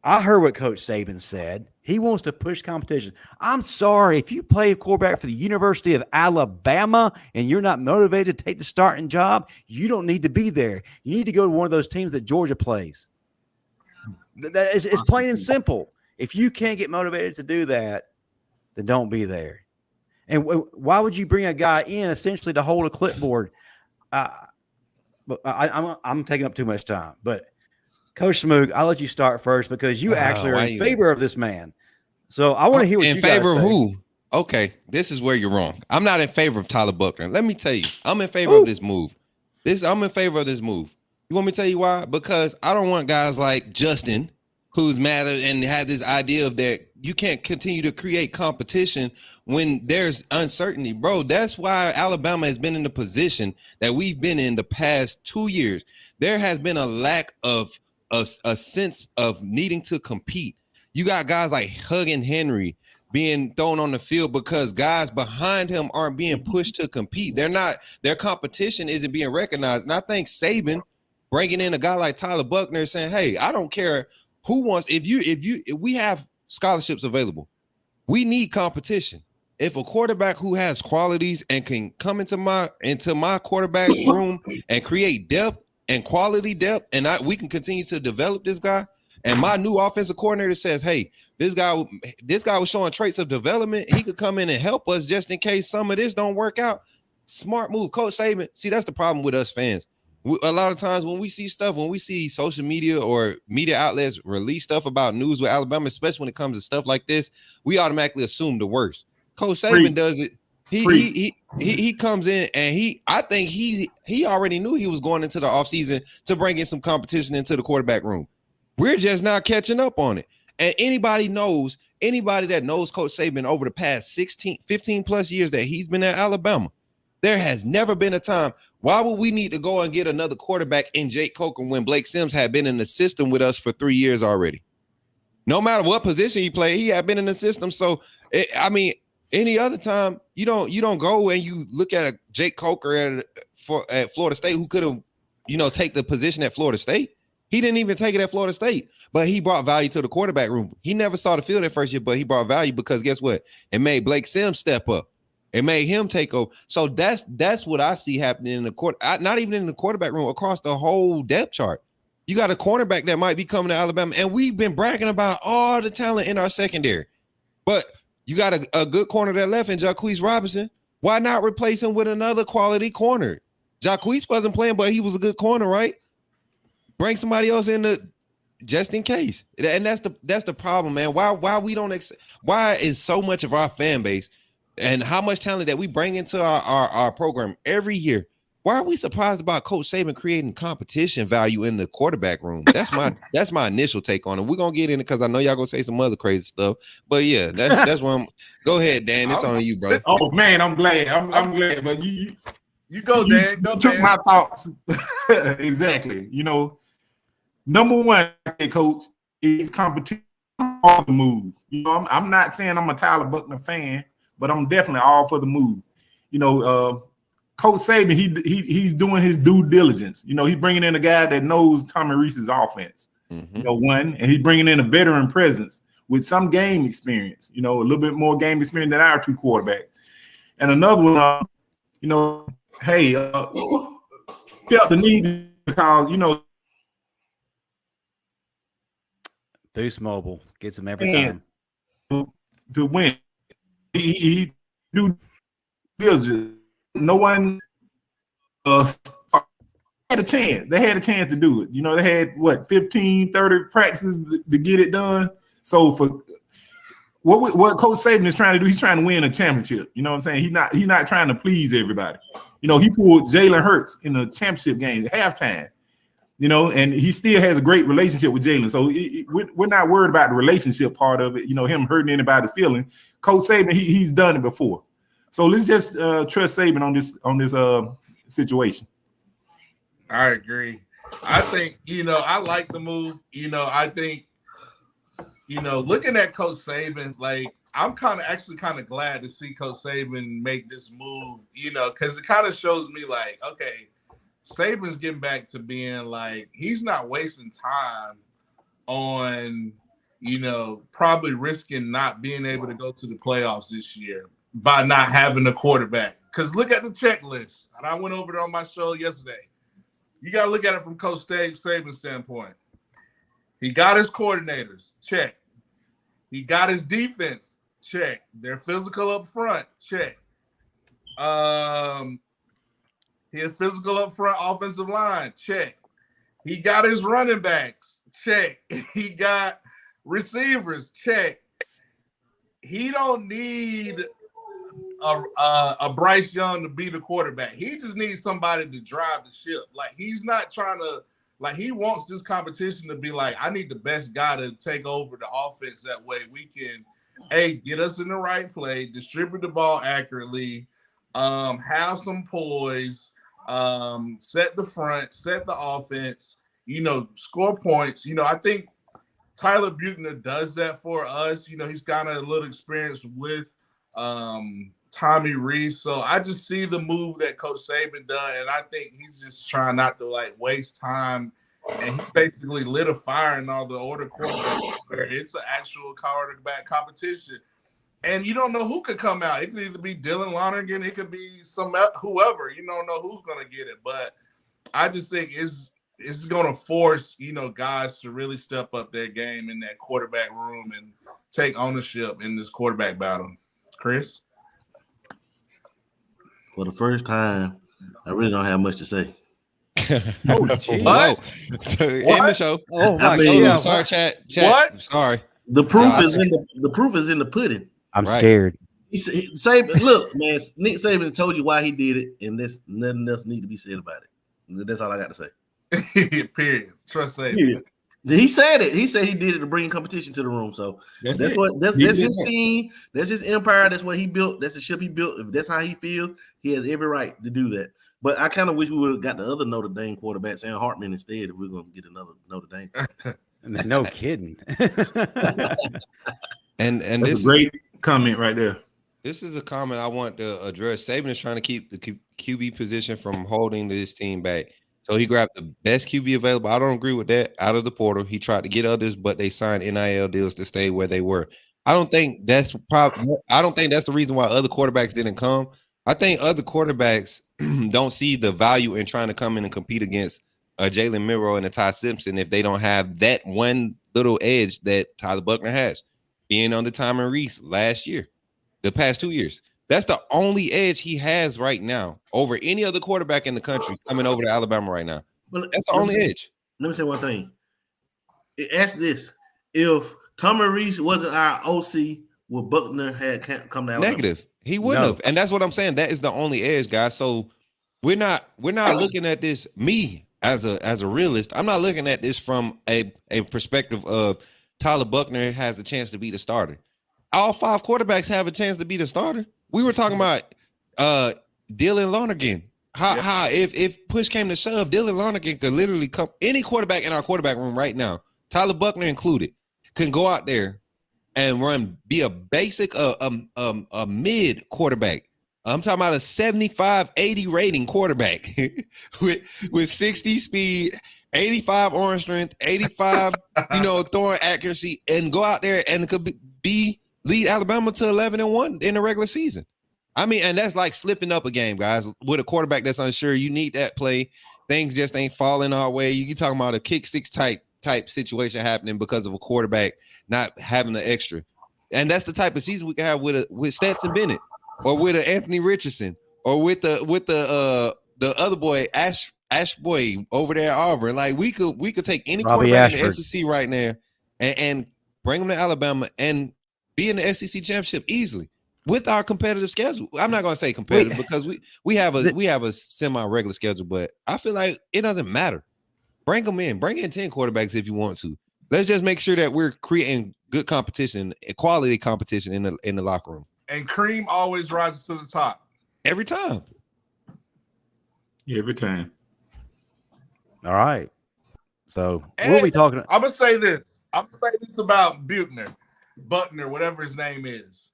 I heard what Coach Saban said. He wants to push competition. I'm sorry, if you play quarterback for the University of Alabama and you're not motivated to take the starting job, you don't need to be there. You need to go to one of those teams that Georgia plays. It's plain and simple. If you can't get motivated to do that, then don't be there. And why would you bring a guy in essentially to hold a clipboard? But I'm taking up too much time. But Coach Smoog, I'll let you start first because you actually are in favor of this man. So I want to hear what you guys say. In favor of who? Okay, this is where you're wrong. I'm not in favor of Tyler Buchner. Let me tell you, I'm in favor of this move. I'm in favor of this move. You want me to tell you why? Because I don't want guys like Justin, who's mad and had this idea of that you can't continue to create competition when there's uncertainty, bro. That's why Alabama has been in the position that we've been in the past 2 years. There has been a lack of a sense of needing to compete. You got guys like Huggin Henry being thrown on the field because guys behind him aren't being pushed to compete. Their competition isn't being recognized. And I think Saban bringing in a guy like Tyler Buchner saying, hey, I don't care who wants, if we have scholarships available, we need competition. If a quarterback who has qualities and can come into my quarterback room and create depth and quality depth, and we can continue to develop this guy, and my new offensive coordinator says, hey, this guy was showing traits of development, he could come in and help us just in case some of this don't work out. Smart move. Coach Saban, see, that's the problem with us fans. A lot of times when we see stuff, when we see social media or media outlets release stuff about news with Alabama, especially when it comes to stuff like this, we automatically assume the worst. Coach Saban does it. He comes in and I think he already knew he was going into the offseason to bring in some competition into the quarterback room. We're just not catching up on it. And anybody that knows Coach Saban over the past 15 plus years that he's been at Alabama, there has never been a time. Why would we need to go and get another quarterback in Jake Coker when Blake Sims had been in the system with us for 3 years already? No matter what position he played, he had been in the system. So, any other time, you don't go and you look at a Jake Coker at Florida State who could have, take the position at Florida State. He didn't even take it at Florida State, but he brought value to the quarterback room. He never saw the field that first year, but he brought value because guess what? It made Blake Sims step up. It made him take over. So that's what I see happening in the court. Not even in the quarterback room, across the whole depth chart. You got a cornerback that might be coming to Alabama, and we've been bragging about all the talent in our secondary. But you got a good corner that left in Jacquizz Robinson. Why not replace him with another quality corner? Jacquizz wasn't playing, but he was a good corner, right? Bring somebody else in just in case. And that's the problem, man. Why is so much of our fan base and how much talent that we bring into our program every year, why are we surprised about Coach Saban creating competition value in the quarterback room? That's my initial take on it. We're gonna get in it because I know y'all gonna say some other crazy stuff. But yeah, that's why go ahead, Dan. It's on you, bro. Oh man, I'm glad. I'm glad. But you go, Dan. Go, took Dan. my thoughts. Exactly. Number one, Coach, is competition on the move. I'm not saying I'm a Tyler Buchner fan, but I'm definitely all for the move. Coach Saban, he's doing his due diligence. He's bringing in a guy that knows Tommy Rees' offense. And he's bringing in a veteran presence with some game experience. A little bit more game experience than our two quarterbacks. And another one, felt the need because Boost Mobile gets him every time to win. He do diligence. No one had a chance. They had a chance to do it. They had 15, 30 practices to get it done. So for what Coach Saban is trying to do, he's trying to win a championship. You know what I'm saying? He's not trying to please everybody. He pulled Jalen Hurts in the championship game at halftime. And he still has a great relationship with Jalen. So we're not worried about the relationship part of it, him hurting anybody's feeling. Coach Saban, he's done it before. So let's just trust Saban on this situation. I agree. I think, I like the move. I think, looking at Coach Saban, like, I'm kind of glad to see Coach Saban make this move, because it kind of shows me like, okay, Saban's getting back to being like, he's not wasting time on, probably risking not being able to go to the playoffs this year by not having a quarterback. Because look at the checklist. And I went over it on my show yesterday. You got to look at it from Coach Saban's standpoint. He got his coordinators, check. He got his defense, check. They're physical up front, check. He had physical up front offensive line, check. He got his running backs, check. He got receivers, check. He don't need a Bryce Young to be the quarterback. He just needs somebody to drive the ship. Like, he's not trying to, like, he wants this competition to be like, I need the best guy to take over the offense. That way we can, get us in the right play, distribute the ball accurately, have some poise, set the front, set the offense. score points. I think Tyler Buchner does that for us. He's got a little experience with Tommy Rees. So I just see the move that Coach Saban done, and I think he's just trying not to waste time. And he basically lit a fire in all the older quarterbacks where it's an actual quarterback competition. And you don't know who could come out. It could either be Dylan Lonergan, it could be whoever. You don't know who's going to get it. But I just think it's going to force, guys to really step up their game in that quarterback room and take ownership in this quarterback battle. Chris? For the first time, I really don't have much to say. What? End the show. Oh my God! Sorry, chat. What? Sorry. The proof is in the pudding. I'm scared. Saban, look, man. Nick Saban told you why he did it, and there's nothing else need to be said about it. That's all I got to say. Period. Trust Saban. Period. He said it. He said he did it to bring competition to the room. So that's his team. That's his empire. That's what he built. That's the ship he built. If that's how he feels, he has every right to do that. But I kind of wish we would have got the other Notre Dame quarterback, Sam Hartman, instead if we're going to get another Notre Dame. No kidding. and that's this a great comment right there. This is a comment I want to address. Saban is trying to keep the QB position from holding this team back. So he grabbed the best QB available. I don't agree with that. Out of the portal, he tried to get others, but they signed NIL deals to stay where they were. I don't think that's the reason why other quarterbacks didn't come. I think other quarterbacks don't see the value in trying to come in and compete against Jalen Milroe and a Ty Simpson if they don't have that one little edge that Tyler Buchner has, being on the Tommy Rees last year, the past 2 years. That's the only edge he has right now over any other quarterback in the country coming over to Alabama right now. But that's the only edge. Let me say one thing. Ask this. If Tommy Rees wasn't our OC, would Buckner had come to Alabama? Negative. He wouldn't have. And that's what I'm saying. That is the only edge, guys. So we're not looking at this, me as a realist, I'm not looking at this from a perspective of Tyler Buchner has a chance to be the starter. All 5 quarterbacks have a chance to be the starter. We were talking about Dylan Lonergan. How if push came to shove, Dylan Lonergan could literally come. Any quarterback in our quarterback room right now, Tyler Buchner included, can go out there and be a basic a mid quarterback. I'm talking about a 75-80 rating quarterback with 60 speed, 85 arm strength, 85 throwing accuracy, and go out there and could lead Alabama to 11-1 in the regular season. I mean, and that's like slipping up a game, guys. With a quarterback that's unsure, you need that play. Things just ain't falling our way. You talking about a kick six type situation happening because of a quarterback not having the extra. And that's the type of season we can have with Stetson Bennett or with Anthony Richardson or with the other boy Ash Boy over there at Auburn. Like we could take any quarterback in the SEC right now and bring them to Alabama and be in the SEC championship easily with our competitive schedule. I'm not gonna say competitive because we have a semi-regular schedule, but I feel like it doesn't matter. Bring them in. Bring in 10 quarterbacks if you want to. Let's just make sure that we're creating good competition, quality competition in the locker room. And cream always rises to the top. Every time. Every time. All right. So we'll be talking. I'm gonna say this. About Buckner, whatever his name is.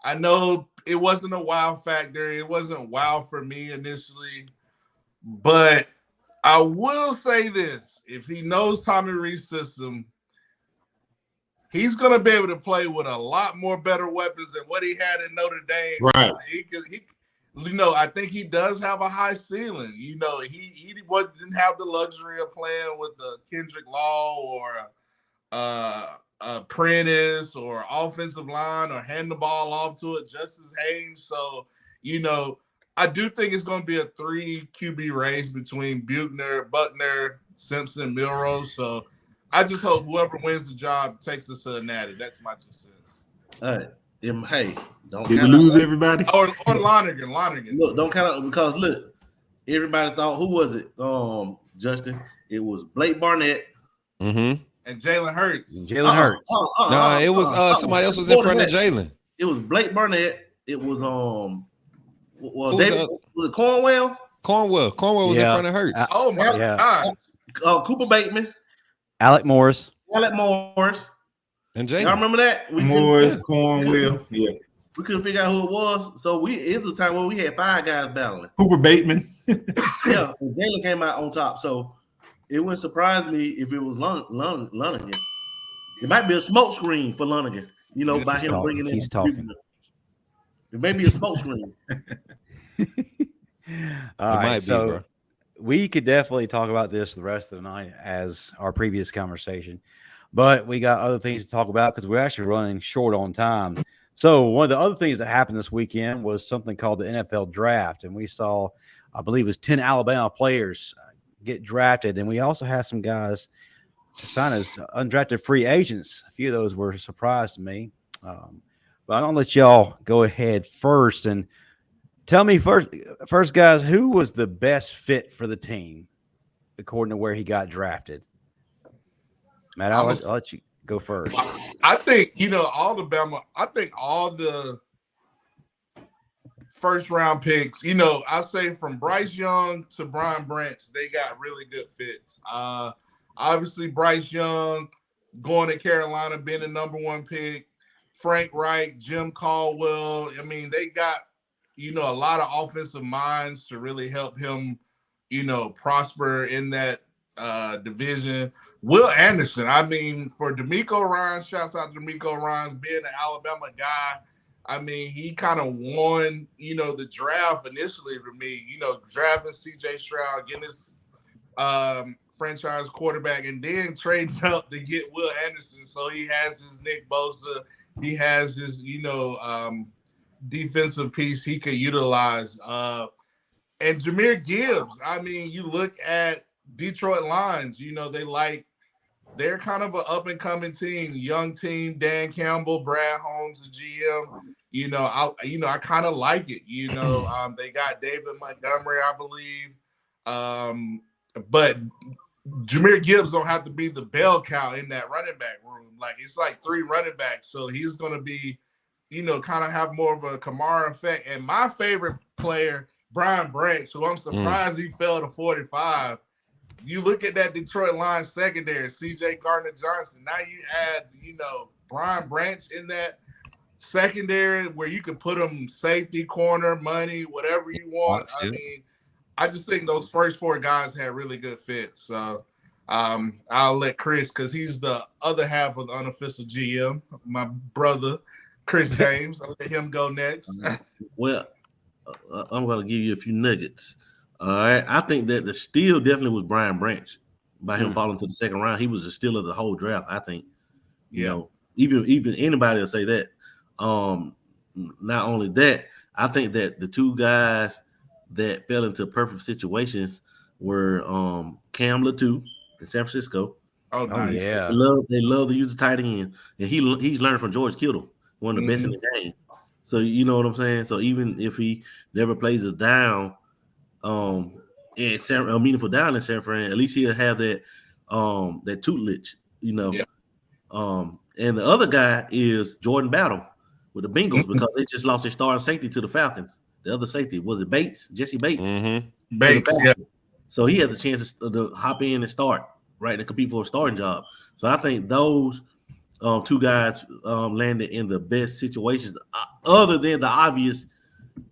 I know it wasn't a wow factor. It wasn't wow for me initially, but I will say this: if he knows Tommy Rees' system, he's going to be able to play with a lot more better weapons than what he had in Notre Dame. Right. I think he does have a high ceiling. He didn't have the luxury of playing with the Kendrick Law or Prentice or offensive line or hand the ball off to it, Justice Haynes. So, I do think it's going to be a 3 QB race between Buckner, Simpson, Milroe. So I just hope whoever wins the job takes us to a natty. That's my 2 cents. All right. Hey, don't did we lose everybody? Or Lonergan. Look, don't count out because look, everybody thought who was it? Justin. It was Blake Barnett. Mm-hmm. And Jalen Hurts. No, it was somebody else was in front of Jalen. It was Blake Barnett. It was David. Was it Cornwell? Cornwell was in front of Hurts. Oh my God. Cooper Bateman, Alec Morris. Alec Morris. And Y'all Jalen. remember that? Morris, Cornwell, yeah. We couldn't figure out who it was. So it was a time where we had 5 guys battling. Cooper Bateman. Yeah, and Jalen came out on top. So it wouldn't surprise me if it was Lunigan. It might be a smoke screen for Lunigan, by him bringing in. He's talking. It may be a smoke screen. All right, so we could definitely talk about this the rest of the night as our previous conversation, but we got other things to talk about because we're actually running short on time. So one of the other things that happened this weekend was something called the NFL draft, and we saw, I believe it was 10 Alabama players get drafted, and we also had some guys sign as undrafted free agents. A few of those were a surprise to me, but I'm going to let y'all go ahead first and tell me first, guys, who was the best fit for the team according to where he got drafted? Matt, I'll let you go first. I think, Alabama, I think all the first round picks, I say from Bryce Young to Brian Branch, they got really good fits. Obviously, Bryce Young going to Carolina, being the number 1 pick. Frank Wright, Jim Caldwell. I mean, they got, a lot of offensive minds to really help him, prosper in that division. Will Anderson, I mean, for D'Amico Ryans, shouts out to D'Amico Ryans, being an Alabama guy. I mean, he kind of won, the draft initially for me, drafting C.J. Stroud, getting his franchise quarterback, and then trading up to get Will Anderson. So he has his Nick Bosa. He has his, defensive piece he could utilize. And Jahmyr Gibbs, I mean, you look at Detroit Lions, they're kind of an up-and-coming team, young team. Dan Campbell, Brad Holmes, the GM. I kind of like it. They got David Montgomery, I believe. But Jahmyr Gibbs don't have to be the bell cow in that running back room. Like, it's like 3 running backs, so he's going to be, kind of have more of a Kamara effect. And my favorite player, Brian Branch, who I'm surprised he fell to 45. You look at that Detroit Lions secondary, C.J. Gardner-Johnson. Now you add, Brian Branch in that secondary where you could put him safety, corner, money, whatever you want. I mean, I just think those first 4 guys had really good fits. So I'll let Chris, because he's the other half of the unofficial GM, my brother, Chris James. I'll let him go next. Well, I'm going to give you a few nuggets. All right. I think that the steal definitely was Brian Branch. By him falling to the second round, he was the steal of the whole draft, I think. Even anybody will say that. Not only that, I think that the 2 guys that fell into perfect situations were Cam Latu in San Francisco. Oh, nice. Yeah. They love to use the tight end. And he's learned from George Kittle, one of the best in the game. So you know what I'm saying? So even if he never plays a down, a meaningful down in San Fran, at least he'll have that tutelage, Yeah. And the other guy is Jordan Battle with the Bengals because they just lost their starting safety to the Falcons. The other safety, was it Bates? Jesse Bates. Bates, yeah. So he has a chance to hop in and start, right, to compete for a starting job. So I think those 2 guys landed in the best situations other than the obvious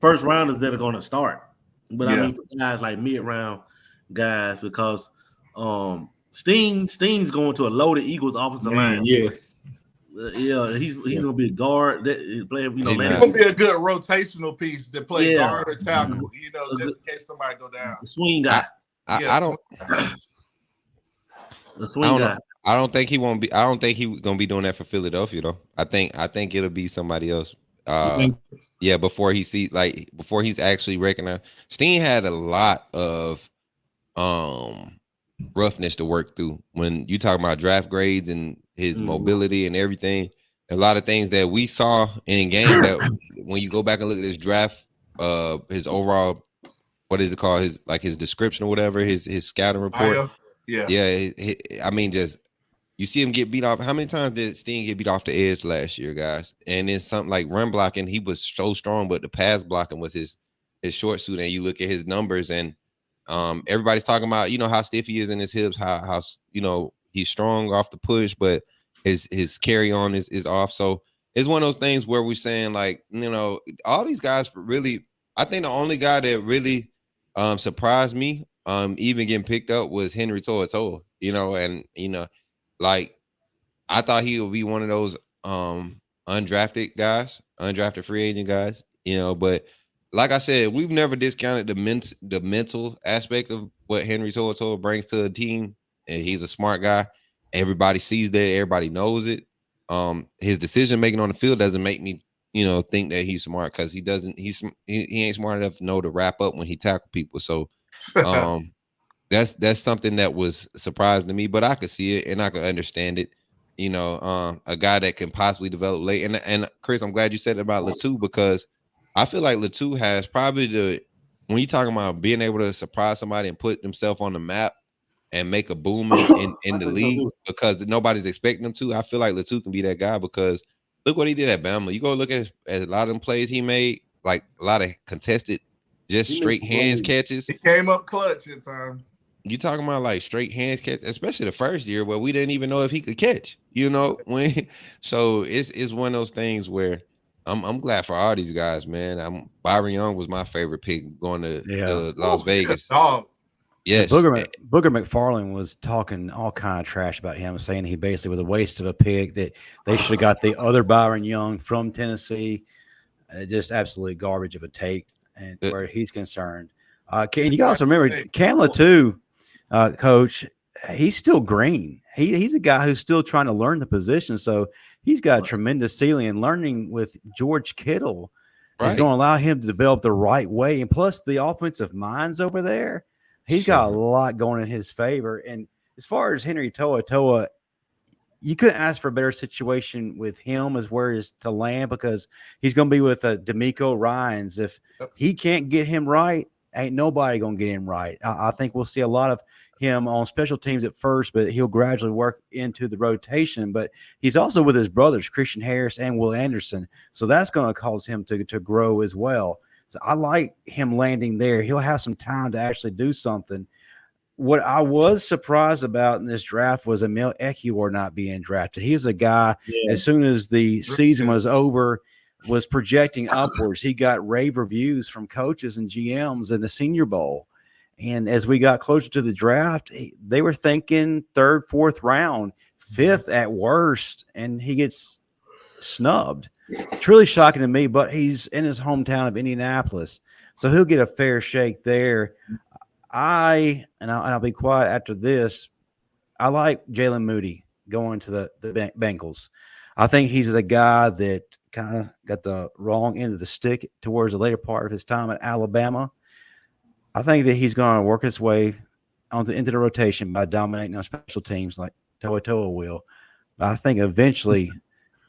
first rounders that are going to start. But I mean, guys like mid-round guys, because Sting's going to a loaded Eagles offensive line. Yeah. He's gonna be a guard that playing. He's gonna be a good rotational piece to play guard or tackle. Just in case somebody go down. The swing guy. I don't. The swing guy. I don't think he won't be. I don't think he's gonna be doing that for Philadelphia though. I think it'll be somebody else. Before he's actually recognized. Steen had a lot of roughness to work through when you talk about draft grades and his mobility and everything. A lot of things that we saw in game that when you go back and look at his draft, his overall, what is it called? His description or whatever, his scouting report. I mean, just you see him get beat off. How many times did Steen get beat off the edge last year, guys? And then something like run blocking, he was so strong, but the pass blocking was his short suit. And you look at his numbers, and Everybody's talking about, how stiff he is in his hips, how he's strong off the push, but his carry on is off. So it's one of those things where we're saying, like, all these guys really, I think the only guy that really surprised me, even getting picked up, was Henry To'oTo'o, like, I thought he would be one of those undrafted free agent guys, but like I said, we've never discounted the mental aspect of what Henry To'oTo'o brings to a team, and he's a smart guy. Everybody sees that, everybody knows it. His decision making on the field doesn't make me, think that he's smart, because he ain't smart enough to know to wrap up when he tackle people. So that's something that was surprising to me, but I could see it and I could understand it. A guy that can possibly develop late. And Chris, I'm glad you said it about Latu, because I feel like Latu has probably when you're talking about being able to surprise somebody and put themselves on the map and make a boom in the league because nobody's expecting them to, I feel like Latu can be that guy, because look what he did at Bama. You go look at a lot of them plays he made, like a lot of contested, just straight hands catches. He came up clutch at time. You talking about like straight hands catch, especially the first year where we didn't even know if he could catch, so it's one of those things where I'm glad for all these guys, man. Byron Young was my favorite pick going to Las Vegas. Dog. Yes. Booger McFarland was talking all kind of trash about him, saying he basically was a waste of a pick, that they should have got the other Byron Young from Tennessee. Just absolutely garbage of a take, and where he's concerned. And you also remember Kamla too. Coach, he's still green. He's a guy who's still trying to learn the position. So he's got a tremendous ceiling, and learning with George Kittle is going to allow him to develop the right way. And plus the offensive minds over there, he's got a lot going in his favor. And as far as Henry To'oTo'o, you couldn't ask for a better situation with him as where is to land, because he's going to be with D'Amico Ryans. If he can't get him right, ain't nobody going to get him right. I think we'll see a lot of him on special teams at first, but he'll gradually work into the rotation. But he's also with his brothers, Christian Harris and Will Anderson. So that's going to cause him to grow as well. So I like him landing there. He'll have some time to actually do something. What I was surprised about in this draft was Emil Ekiyor not being drafted. He was a guy, as soon as the season was over, was projecting upwards. He got rave reviews from coaches and GMs in the Senior Bowl. And as we got closer to the draft, they were thinking third, fourth round, fifth at worst, and he gets snubbed. It's really shocking to me, but he's in his hometown of Indianapolis, so he'll get a fair shake there. I'll be quiet after this. I like Jalen Moody going to the Bengals. I think he's the guy that kind of got the wrong end of the stick towards the later part of his time at Alabama. I think that he's going to work his way into the rotation by dominating on special teams like To'oTo'o will. But I think eventually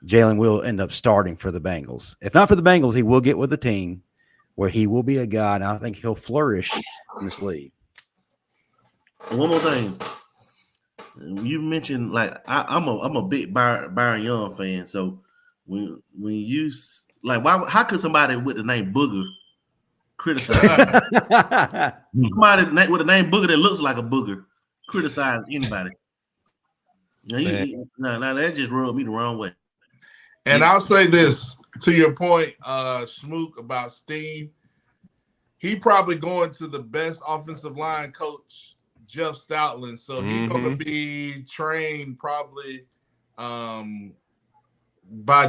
Jalen will end up starting for the Bengals. If not for the Bengals, he will get with the team where he will be a guy, and I think he'll flourish in this league. One more thing. You mentioned, like, I'm a big Byron Young fan. So when you like, how could somebody with the name Booger criticize somebody with the name Booger that looks like a booger criticize anybody? Now that just rubbed me the wrong way. And I'll say this to your point, Smook, about Steve. He probably going to the best offensive line coach, Jeff Stoutland. So he's going to be trained probably by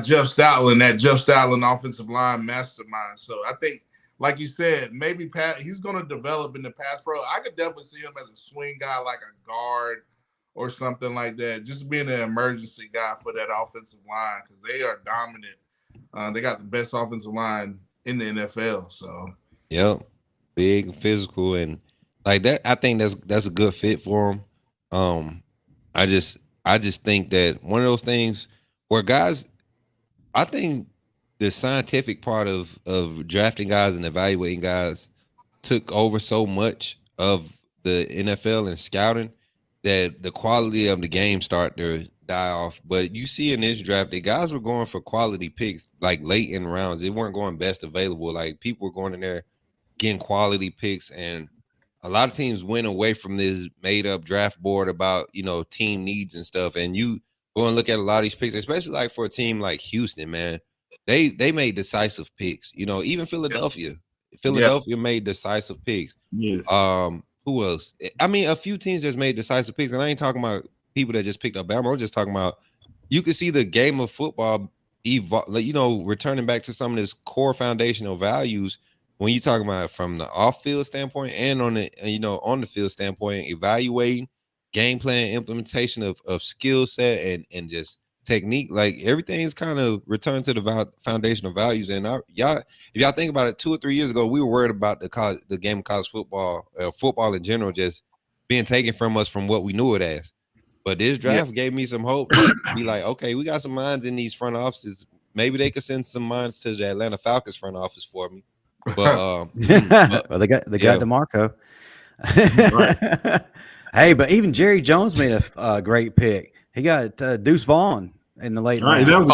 Jeff Stoutland, that Jeff Stoutland offensive line mastermind. So I think, like you said, maybe he's going to develop in the pass pro. I could definitely see him as a swing guy, like a guard or something like that, just being an emergency guy for that offensive line, because they are dominant. They got the best offensive line in the NFL. So, yep, big, physical, and like that. I think that's a good fit for him. I just think that one of those things where guys, I think the scientific part of drafting guys and evaluating guys took over so much of the NFL and scouting that the quality of the game started to die off. But you see in this draft, the guys were going for quality picks, like late in rounds. They weren't going best available. Like, people were going in there getting quality picks. And a lot of teams went away from this made up draft board about, team needs and stuff. And you go and look at a lot of these picks, especially like for a team like Houston, man, they made decisive picks. Even Philadelphia made decisive picks. Yes. Who else? I mean, a few teams just made decisive picks, and I ain't talking about people that just picked up Bama. I'm just talking about you can see the game of football returning back to some of this core foundational values. When you talk about it from the off-field standpoint and on the field standpoint, evaluating, game plan, implementation of skill set and just technique, like everything's kind of returned to the foundational values. And if y'all think about it, 2 or 3 years ago, we were worried about the game of college football, football in general, just being taken from us from what we knew it as. But this draft gave me some hope. Be like, okay, we got some minds in these front offices. Maybe they could send some minds to the Atlanta Falcons front office for me. But well, they got DeMarco. Hey, but even Jerry Jones made a great pick. He got Deuce Vaughn in the late rounds. That was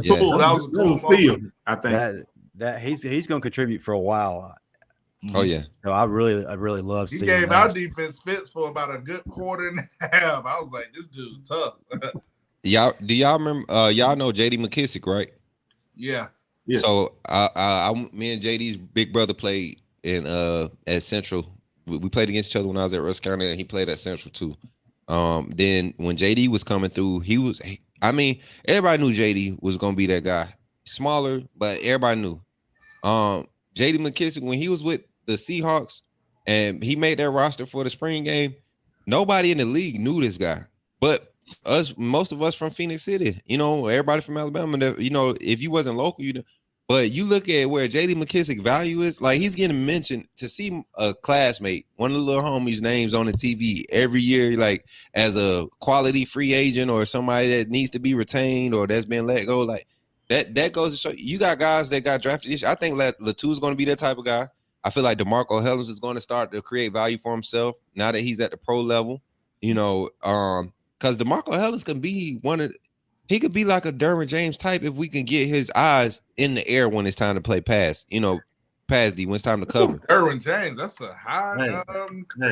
cool. That was a cool steal. I think that he's going to contribute for a while. Oh yeah. So I really love. He gave our defense fits for about a good quarter and a half. I was like, this dude's tough. Do y'all remember? Y'all know J.D. McKissick, right? Yeah. Yeah. So me and JD's big brother played in at Central. We played against each other when I was at Rusk County, and he played at Central too. Then when JD was coming through, everybody knew JD was gonna be that guy. Smaller, but everybody knew. JD McKissick, when he was with the Seahawks and he made their roster for the spring game, nobody in the league knew this guy. But most of us from Phoenix City, everybody from Alabama, if you wasn't local, but you look at where JD McKissick value is, like he's getting mentioned to see a classmate, one of the little homies' names on the TV every year, like as a quality free agent or somebody that needs to be retained or that's been let go. Like that goes to show you got guys that got drafted this year. I think Latu is going to be that type of guy. I feel like DeMarco Hellens is going to start to create value for himself now that he's at the pro level, because DeMarco Hellens can be he could be like a Derwin James type if we can get his eyes in the air when it's time to play pass, pass D when it's time to cover. Derwin James, that's a high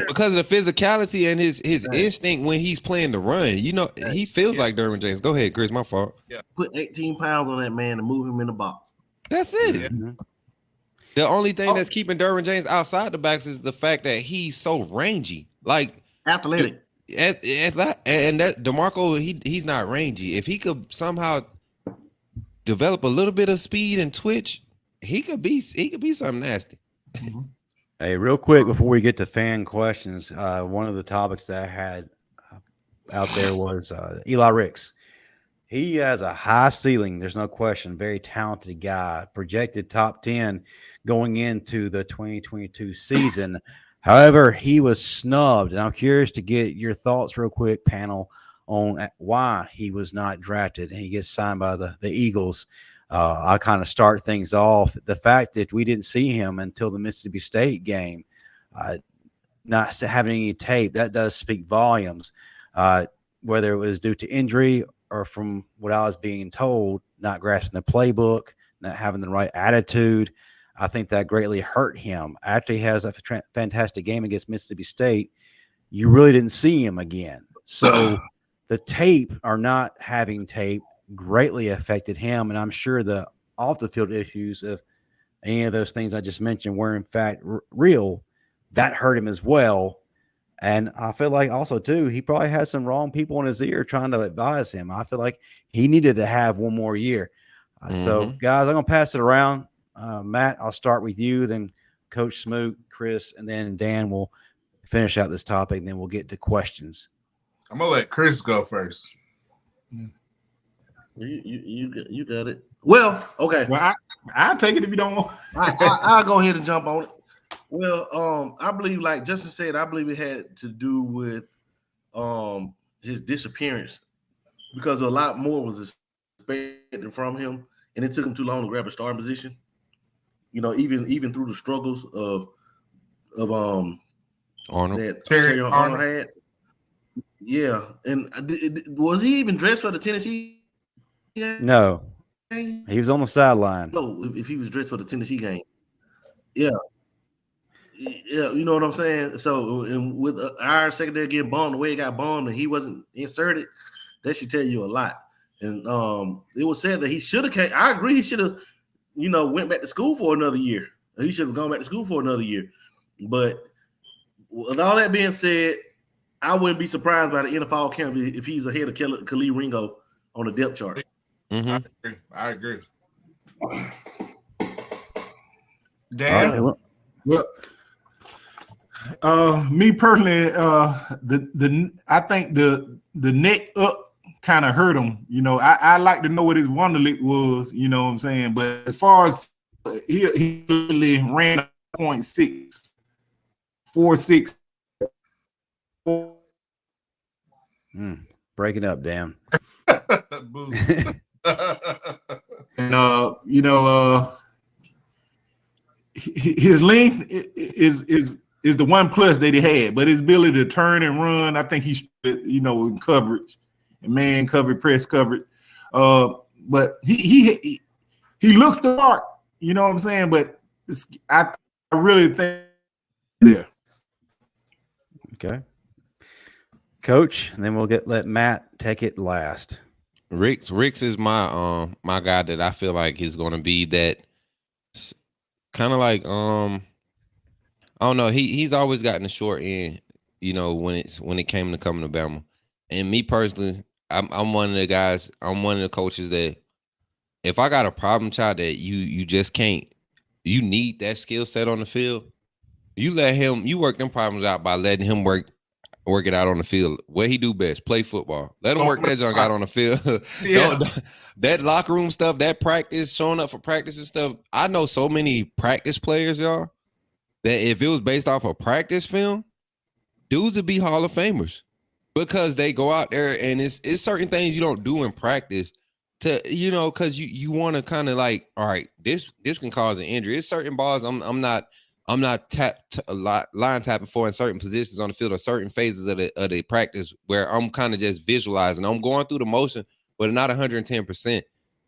because of the physicality and his instinct when he's playing the run. He feels like Derwin James. Go ahead, Chris, my fault. Yeah. Put 18 pounds on that man and move him in the box. That's it. Yeah. The only thing that's keeping Derwin James outside the box is the fact that he's so rangy. Like athletic. And that DeMarco, he's not rangy. If he could somehow develop a little bit of speed and twitch, he could be something nasty. Hey, real quick before we get to fan questions, one of the topics that I had out there was Eli Ricks. He has a high ceiling. There's no question. Very talented guy. Projected top 10 going into the 2022 season. However, he was snubbed, and I'm curious to get your thoughts real quick, panel, on why he was not drafted and he gets signed by the Eagles. I kind of start things off. The fact that we didn't see him until the Mississippi State game, not having any tape, that does speak volumes, whether it was due to injury or from what I was being told, not grasping the playbook, not having the right attitude. I think that greatly hurt him. After he has a fantastic game against Mississippi State, you really didn't see him again. So the tape or not having tape greatly affected him. And I'm sure the off-the-field issues of any of those things I just mentioned were, in fact, real. That hurt him as well. And I feel like also, too, he probably had some wrong people in his ear trying to advise him. I feel like he needed to have one more year. So, guys, I'm going to pass it around. Matt, I'll start with you, then Coach Smoot, Chris, and then Dan will finish out this topic, and then we'll get to questions. I'm going to let Chris go first. You got it. Well, okay. Well, I'll take it if you don't want. I'll go ahead and jump on it. Well, I believe, like Justin said, I believe it had to do with his disappearance because a lot more was expected from him, and it took him too long to grab a starting position. Even through the struggles of Arnold. That Terry Arnold had. Yeah, and was he even dressed for the Tennessee game? No, he was on the sideline. No, if he was dressed for the Tennessee game. Yeah. Yeah, you know what I'm saying. So, and with our secondary getting bombed the way it got bombed, and he wasn't inserted, that should tell you a lot. And it was said that he should have came. I agree, he should have, went back to school for another year. He should have gone back to school for another year. But with all that being said, I wouldn't be surprised by the NFL camp if he's ahead of Khalil Ringo on the depth chart. Mm-hmm. I agree. Dan? Well, me personally, I think the neck up kind of hurt him. I like to know what his Wonderlic was. You know what I'm saying? But as far as he really ran 0.6, 4.6. Breaking up, Dan. And his length is the one plus that he had, but his ability to turn and run, I think he's in coverage and man coverage, press coverage. But he looks the part, you know what I'm saying? But I really think there. Okay. Coach, and then we'll let Matt take it last. Ricks is my my guy that I feel like he's going to be that kind of like I don't know, he's always gotten the short end, when it came to coming to Bama. And me personally, I'm one of the guys, I'm one of the coaches that if I got a problem child that you just can't, you need that skill set on the field, you work them problems out by letting him work it out on the field. What he do best, play football. Let him work that junk out on the field. Yeah. That locker room stuff, that practice, showing up for practice and stuff. I know so many practice players, y'all, that if it was based off of practice film, dudes would be Hall of Famers because they go out there and it's certain things you don't do in practice to, because you want to kind of like, all right, this can cause an injury. It's certain balls I'm not line tapping for in certain positions on the field or certain phases of the practice where I'm kind of just visualizing. I'm going through the motion, but not 110%.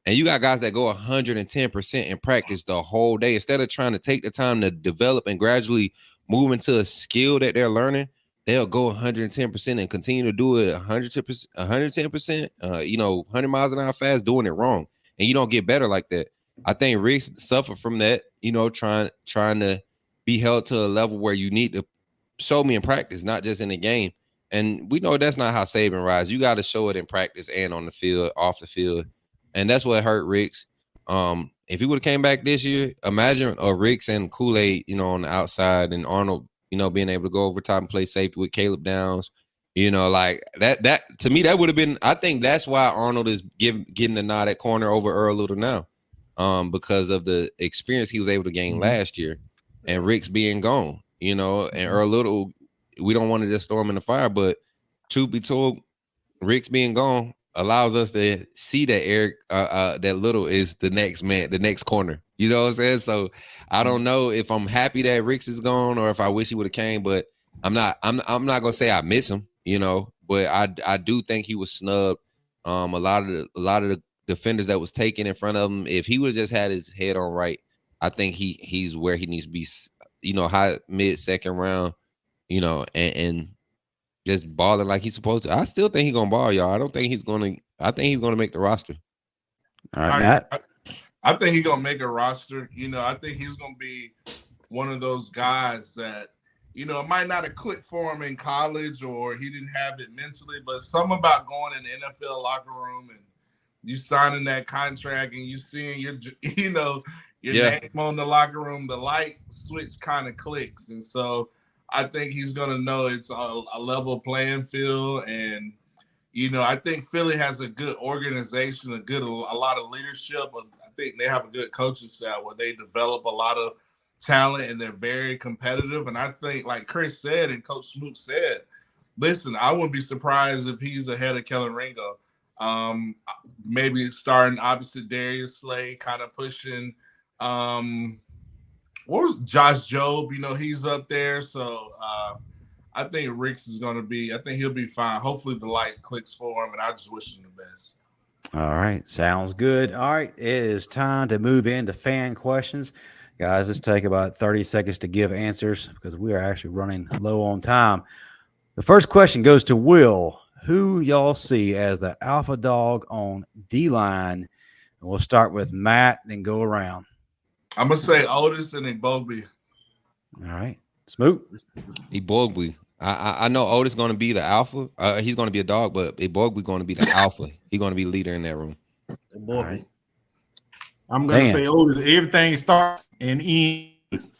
And you got guys that go 110% in practice the whole day. Instead of trying to take the time to develop and gradually move into a skill that they're learning, they'll go 110% and continue to do it 110%, 100 miles an hour fast, doing it wrong. And you don't get better like that. I think Ricks suffered from that, trying to be held to a level where you need to show me in practice, not just in the game. And we know that's not how Saban rides. You got to show it in practice and on the field, off the field. And that's what hurt Ricks. If he would have came back this year, imagine a Ricks and Kool-Aid, on the outside, and Arnold, being able to go over top and play safety with Caleb Downs. Like that to me, that would have been, I think that's why Arnold is getting the nod at corner over Earl Little now. Because of the experience he was able to gain last year. And Ricks being gone, and Earl Little, we don't want to just throw him in the fire, but truth be told, Ricks being gone allows us to see that Eric, that Little is the next man, the next corner. You know what I'm saying? So I don't know if I'm happy that Ricks is gone or if I wish he would have came, but I'm not gonna say I miss him, but I do think he was snubbed. A lot of the defenders that was taken in front of him, if he would have just had his head on right, I think he's where he needs to be, high mid second round, and just balling like he's supposed to. I still think he's gonna ball, y'all. I think he's gonna make the roster. All right, Matt. I think he's gonna make a roster. I think he's gonna be one of those guys that, it might not have clicked for him in college or he didn't have it mentally, but something about going in the NFL locker room and you signing that contract and you seeing your name on the locker room, the light switch kind of clicks. And so I think he's going to know it's a level playing field. And, I think Philly has a good organization, a lot of leadership. I think they have a good coaching staff where they develop a lot of talent and they're very competitive. And I think, like Chris said and Coach Smoot said, listen, I wouldn't be surprised if he's ahead of Kellen Ringo. Maybe starting opposite Darius Slay, kind of pushing what was Josh Jobe? He's up there. So I think Ricks is going to be, I think he'll be fine. Hopefully the light clicks for him, and I just wish him the best. All right. Sounds good. All right. It is time to move into fan questions. Guys, let's take about 30 seconds to give answers because we are actually running low on time. The first question goes to Will. Who y'all see as the alpha dog on D-line? And we'll start with Matt, then go around. I'm going to say Otis and Igbobi. All right. Smoot. Igbobi. I know Otis is going to be the alpha. He's going to be a dog, but Igbobi going to be the alpha. He's going to be the leader in that room. All right. I'm going to say Otis. Everything starts and ends.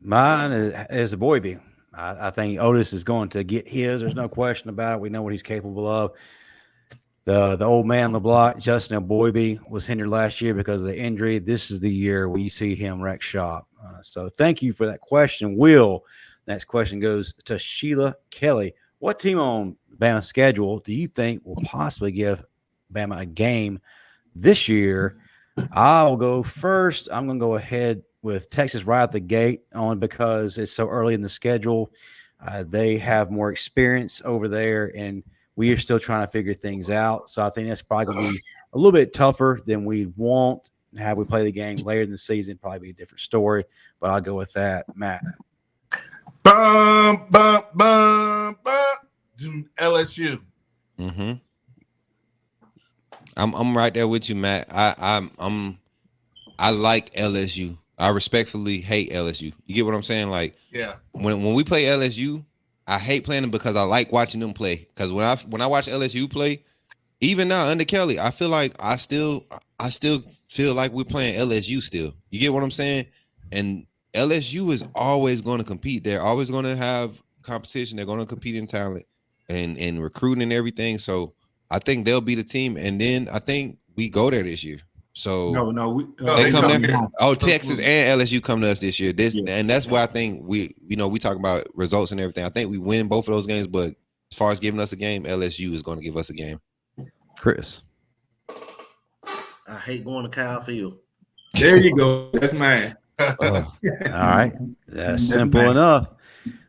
Mine is a Boybe. I think Otis is going to get his. There's no question about it. We know what he's capable of. The old man on the block, Justin Boybe, was hindered last year because of the injury. This is the year we see him wreck shop. So thank you for that question, Will. Next question goes to Sheila Kelly. What team on Bama's schedule do you think will possibly give Bama a game this year? I'll go first. I'm going to go ahead with Texas right out the gate, only because it's so early in the schedule. They have more experience over there, and we are still trying to figure things out. So I think that's probably going to be a little bit tougher than we want. Have we play the game later in the season, probably be a different story. But I'll go with that, Matt. Bum, bum, bum, bum. LSU. Mm-hmm. I'm right there with you, Matt. I like LSU. I respectfully hate LSU. You get what I'm saying? Like, yeah. When we play LSU, I hate playing them because I like watching them play. Because when I watch LSU play, even now under Kelly, I feel like I still feel like we're playing LSU still. You get what I'm saying? And LSU is always going to compete. They're always going to have competition. They're going to compete in talent and recruiting and everything. So I think they'll be the team. And then I think we go there this year. So they come there. Oh, Texas and LSU come to us this year. And that's why I think we talk about results and everything. I think we win both of those games, but as far as giving us a game, LSU is going to give us a game. Chris. I hate going to Kyle Field. There you go. That's mine. All right. That's simple enough.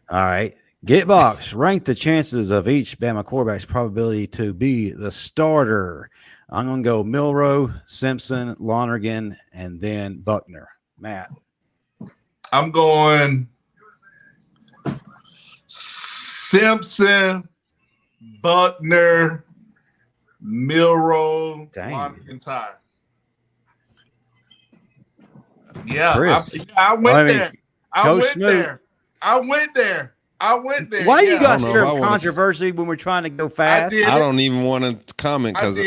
All right. Getbox, rank the chances of each Bama quarterback's probability to be the starter. I'm going to go Milroe, Simpson, Lonergan, and then Buckner. Matt. I'm going Simpson, Buckner, Milroe, Lonergan, Ty. Yeah, I went there. I went there. Why you got stir up controversy when we're trying to go fast? I don't even want to comment because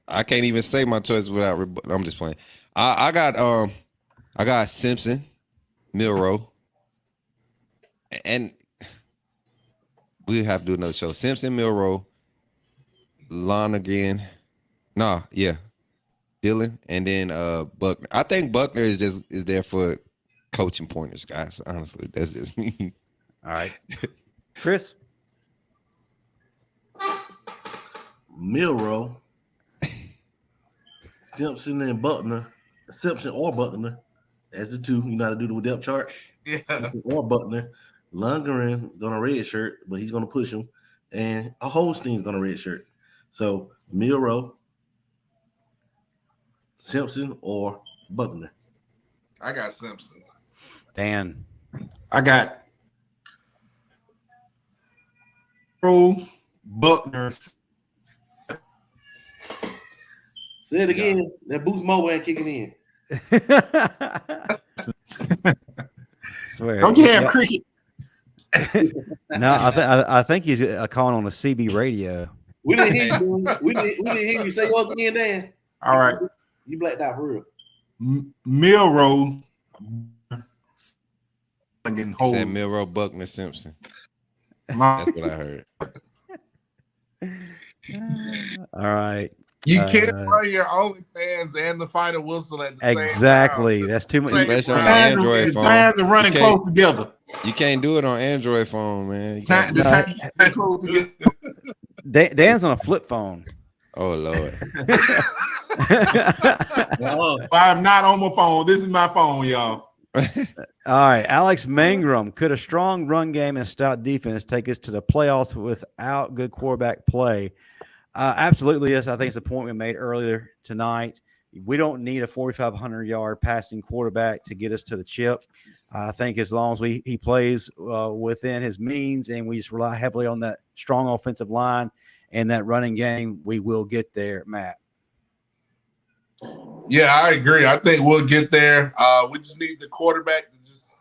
I can't even say my choice without. I'm just playing. I got Simpson, Milroe, and we have to do another show. Simpson, Milroe, Lonergan, Dylan, and then Buckner. I think Buckner is there for coaching pointers, guys. Honestly, that's just me. All right, Chris. Milroe, Simpson and Buckner, Simpson or Buckner, as the two. You know how to do the depth chart. Yeah. Simpson or Buckner. Lundgren is gonna red shirt, but he's gonna push him, and a Holstein's gonna red shirt. So Milroe, Simpson or Buckner. I got Simpson. Dan. I got Buckner. Say it again. That boost mobile ain't kicking in. Swear. Don't you have cricket? No, I think he's calling on the CB radio. We didn't hear you. We didn't hear you. Say once again, Dan. All right. You blacked out for real. Milroe. He said Milroe, Buckner, Simpson. That's what I heard. All right. You can't run your OnlyFans and the final whistle at the same time. Exactly. That's too much. Especially on the Android phone. Times are running close together. You can't do it on Android phone, man. Close together. Dan's on a flip phone. Oh, Lord. I'm not on my phone. This is my phone, y'all. All right. Alex Mangrum. Could a strong run game and stout defense take us to the playoffs without good quarterback play? Absolutely, yes. I think it's a point we made earlier tonight. We don't need a 4,500-yard passing quarterback to get us to the chip. I think as long as he plays within his means and we just rely heavily on that strong offensive line and that running game, we will get there, Matt. Yeah, I agree. I think we'll get there. We just need the quarterback to just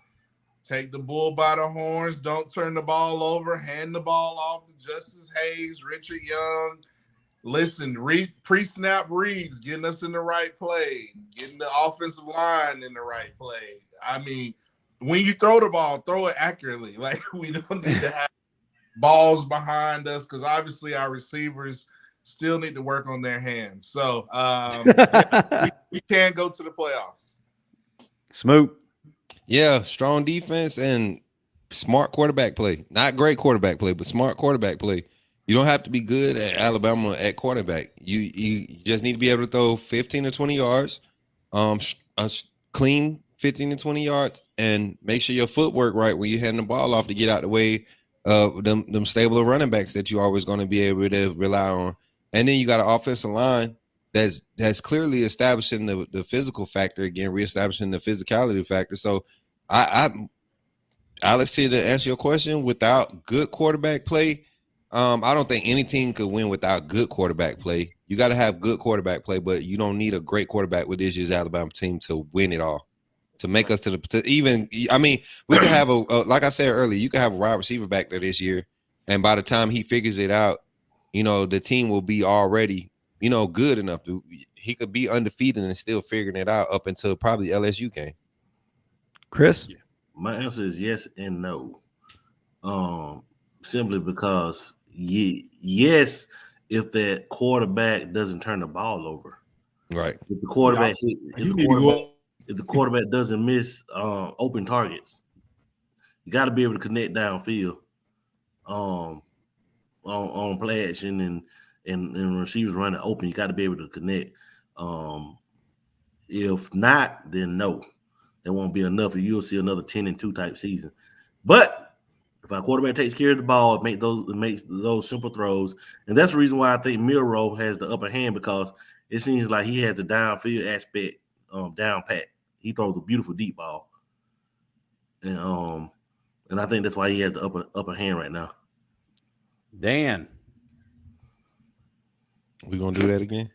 take the bull by the horns. Don't turn the ball over. Hand the ball off to Justice Hayes, Richard Young. Listen, pre-snap reads, getting us in the right play, getting the offensive line in the right play. I mean, when you throw the ball, throw it accurately. Like, we don't need to have balls behind us because obviously our receivers still need to work on their hands. So we can go to the playoffs. Smoot. Yeah, strong defense and smart quarterback play. Not great quarterback play, but smart quarterback play. You don't have to be good at Alabama at quarterback. You just need to be able to throw 15 to 20 yards, a clean 15 to 20 yards, and make sure your footwork right when you're handing the ball off to get out the way of them stable running backs that you're always going to be able to rely on. And then you got an offensive line that's clearly establishing the physical factor again, reestablishing the physicality factor. So Alex, here to answer your question, without good quarterback play, I don't think any team could win without good quarterback play. You got to have good quarterback play, but you don't need a great quarterback with this year's Alabama team to win it all. To make us we could have like I said earlier, you could have a wide receiver back there this year, and by the time he figures it out, the team will be already, good enough. He could be undefeated and still figuring it out up until probably LSU game. Chris? Yeah. My answer is yes and no. Simply because yes, if that quarterback doesn't turn the ball over, right? If the quarterback doesn't miss open targets, you got to be able to connect downfield on play action and receivers running open. You got to be able to connect. If not, then no, there won't be enough. You'll see another 10-2 type season. But if our quarterback takes care of the ball, makes those simple throws, and that's the reason why I think Milroe has the upper hand, because it seems like he has the downfield aspect down pat. He throws a beautiful deep ball, and I think that's why he has the upper hand right now. Dan, we gonna do that again?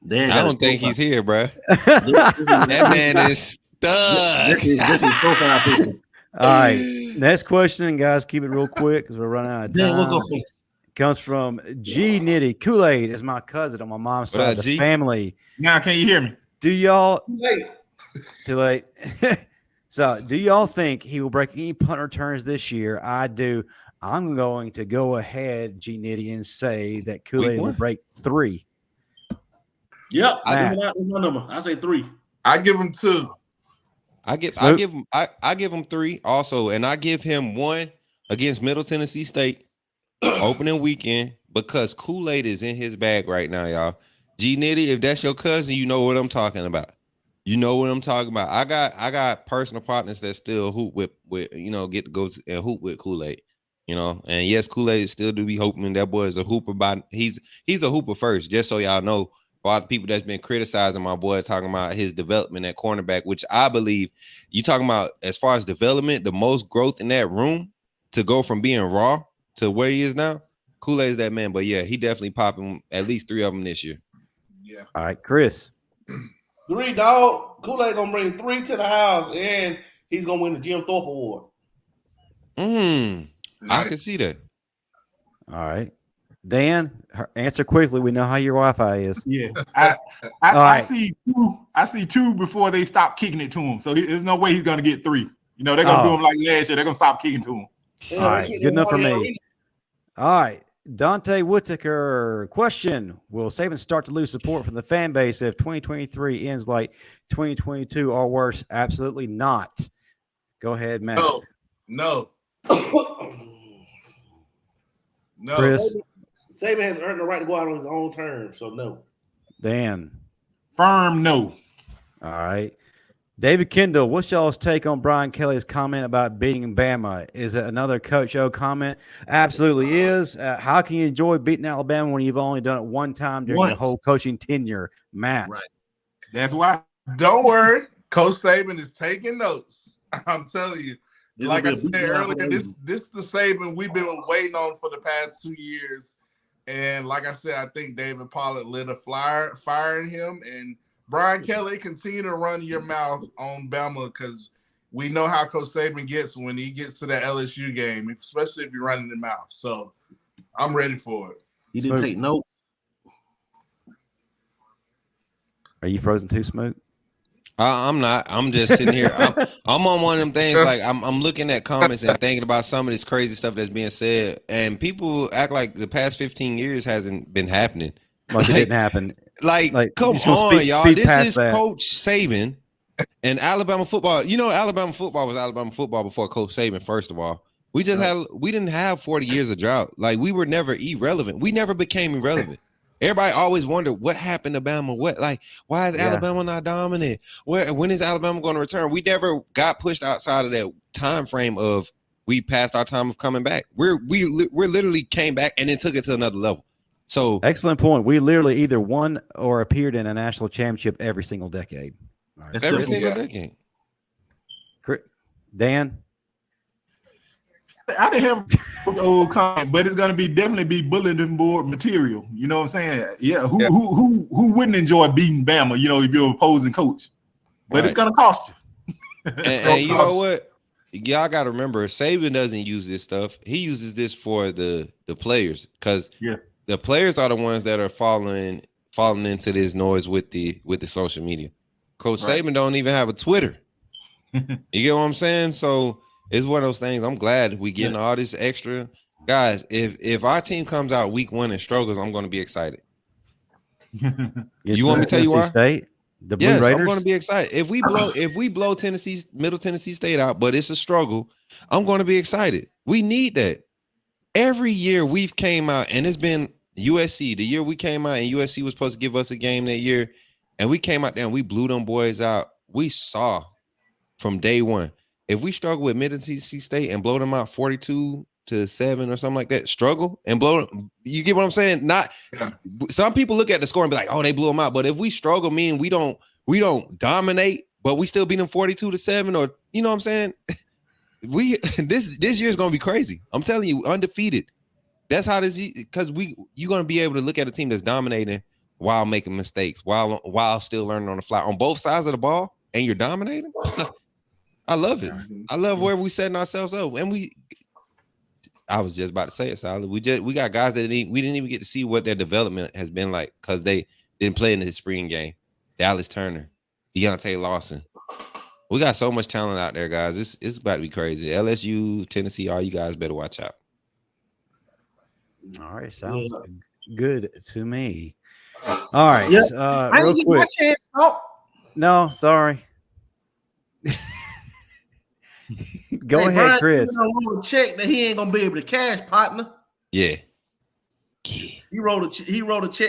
Dan, I don't think he's here, bro. That man is stuck. This is profile picture. All right, next question, guys. Keep it real quick because we're running out of time. Dan, we'll go first. Comes from G Nitty. Kool-Aid is my cousin on my mom's side of the family. Now, can you hear me? Do y'all too late? So, do y'all think he will break any punt returns this year? I do. I'm going to go ahead, G Nitty, and say that Kool-Aid will break 3. Yep, that's my number. I say 3. I give him 2. I give him 3 also, and I give him 1 against Middle Tennessee State opening weekend because Kool-Aid is in his bag right now, y'all. G Nitty, if that's your cousin, you know what I'm talking about. You know what I'm talking about. I got personal partners that still hoop with get to go and hoop with Kool-Aid. And yes, Kool-Aid still do be hoping that boy is a hooper. He's a hooper first, just so y'all know. For all the people that's been criticizing my boy, talking about his development at cornerback, which I believe you talking about as far as development, the most growth in that room to go from being raw to where he is now. Kool-Aid's that man, but yeah, he definitely popping at least 3 of them this year. Yeah. All right, Chris. 3, dog. Kool-Aid gonna bring 3 to the house, and he's gonna win the Jim Thorpe Award. I can see that. All right, Dan, answer quickly. We know how your Wi-Fi is. Yeah, I see 2. I see 2 before they stop kicking it to him. So there's no way he's gonna get 3. They're gonna do him like last year. They're gonna stop kicking to him. Yeah, all right, good enough for me. All right, Dante Whitaker. Question: will Saban start to lose support from the fan base if 2023 ends like 2022 or worse? Absolutely not. Go ahead, Matt. No. Chris? Saban has earned the right to go out on his own terms, so no. Dan. Firm no. All right. David Kendall, what's y'all's take on Brian Kelly's comment about beating Bama? Is it another Coach O comment? Absolutely is. How can you enjoy beating Alabama when you've only done it one time during your whole coaching tenure, Matt? Right. That's why. Don't worry. Coach Saban is taking notes. I'm telling you. Like I said earlier, this is the Saban we've been waiting on for the past 2 years. And like I said, I think David Pollack lit a fire in him. And Brian Kelly, continue to run your mouth on Bama because we know how Coach Saban gets when he gets to that LSU game, especially if you're running the mouth. So I'm ready for it. He didn't take notes. Are you frozen too, Smoke? I'm not. I'm just sitting here. I'm on one of them things. Like I'm looking at comments and thinking about some of this crazy stuff that's being said, and people act like the past 15 years hasn't been happening. Like it didn't happen. Like come on, y'all. This is Coach Saban and Alabama football. You know, Alabama football was Alabama football before Coach Saban. First of all, we didn't have 40 years of drought. Like we were never irrelevant. We never became irrelevant. Everybody always wondered what happened to Bama. Why is Alabama not dominant? When is Alabama going to return? We never got pushed outside of that time frame of we passed our time of coming back. We literally came back and then took it to another level. So excellent point. We literally either won or appeared in a national championship every single decade. Right. Every single decade. Dan? I didn't have an old comment, but it's gonna definitely be bulletin board material. You know what I'm saying? Yeah. Who wouldn't enjoy beating Bama? You know, if you're opposing coach, but it's gonna cost you. and you know what? Y'all got to remember, Saban doesn't use this stuff. He uses this for the players because the players are the ones that are falling into this noise with the social media. Coach Saban don't even have a Twitter. You get what I'm saying? So. It's one of those things. I'm glad we getting all this extra. Guys, if our team comes out week 1 and struggles, I'm going to be excited. You want me to tell you why? State, the Blue Raiders? I'm going to be excited. If we blow Middle Tennessee State out, but it's a struggle, I'm going to be excited. We need that. Every year we've came out, and it's been USC. The year we came out, and USC was supposed to give us a game that year, and we came out there and we blew them boys out. We saw from day one. If we struggle with Middle Tennessee State and blow them out 42-7 or something like that, struggle and blow them, you get what I'm saying? Some people look at the score and be like, "Oh, they blew them out." But if we struggle, mean we don't dominate, but we still beat them 42-7, or you know what I'm saying? This year is gonna be crazy. I'm telling you, undefeated. That's how this because you're gonna be able to look at a team that's dominating while making mistakes, while still learning on the fly on both sides of the ball, and you're dominating. I love it. I love where we setting ourselves up. And I was just about to say it, Solid. We got guys that we didn't even get to see what their development has been like because they didn't play in the spring game. Dallas Turner, Deontay Lawson. We got so much talent out there, guys. It's about to be crazy. LSU, Tennessee, all you guys better watch out. All right, sounds good to me. All right, real quick. No, sorry. Go ahead, Brian, Chris. Wrote a check that he ain't gonna be able to cash, partner. Yeah. He wrote a check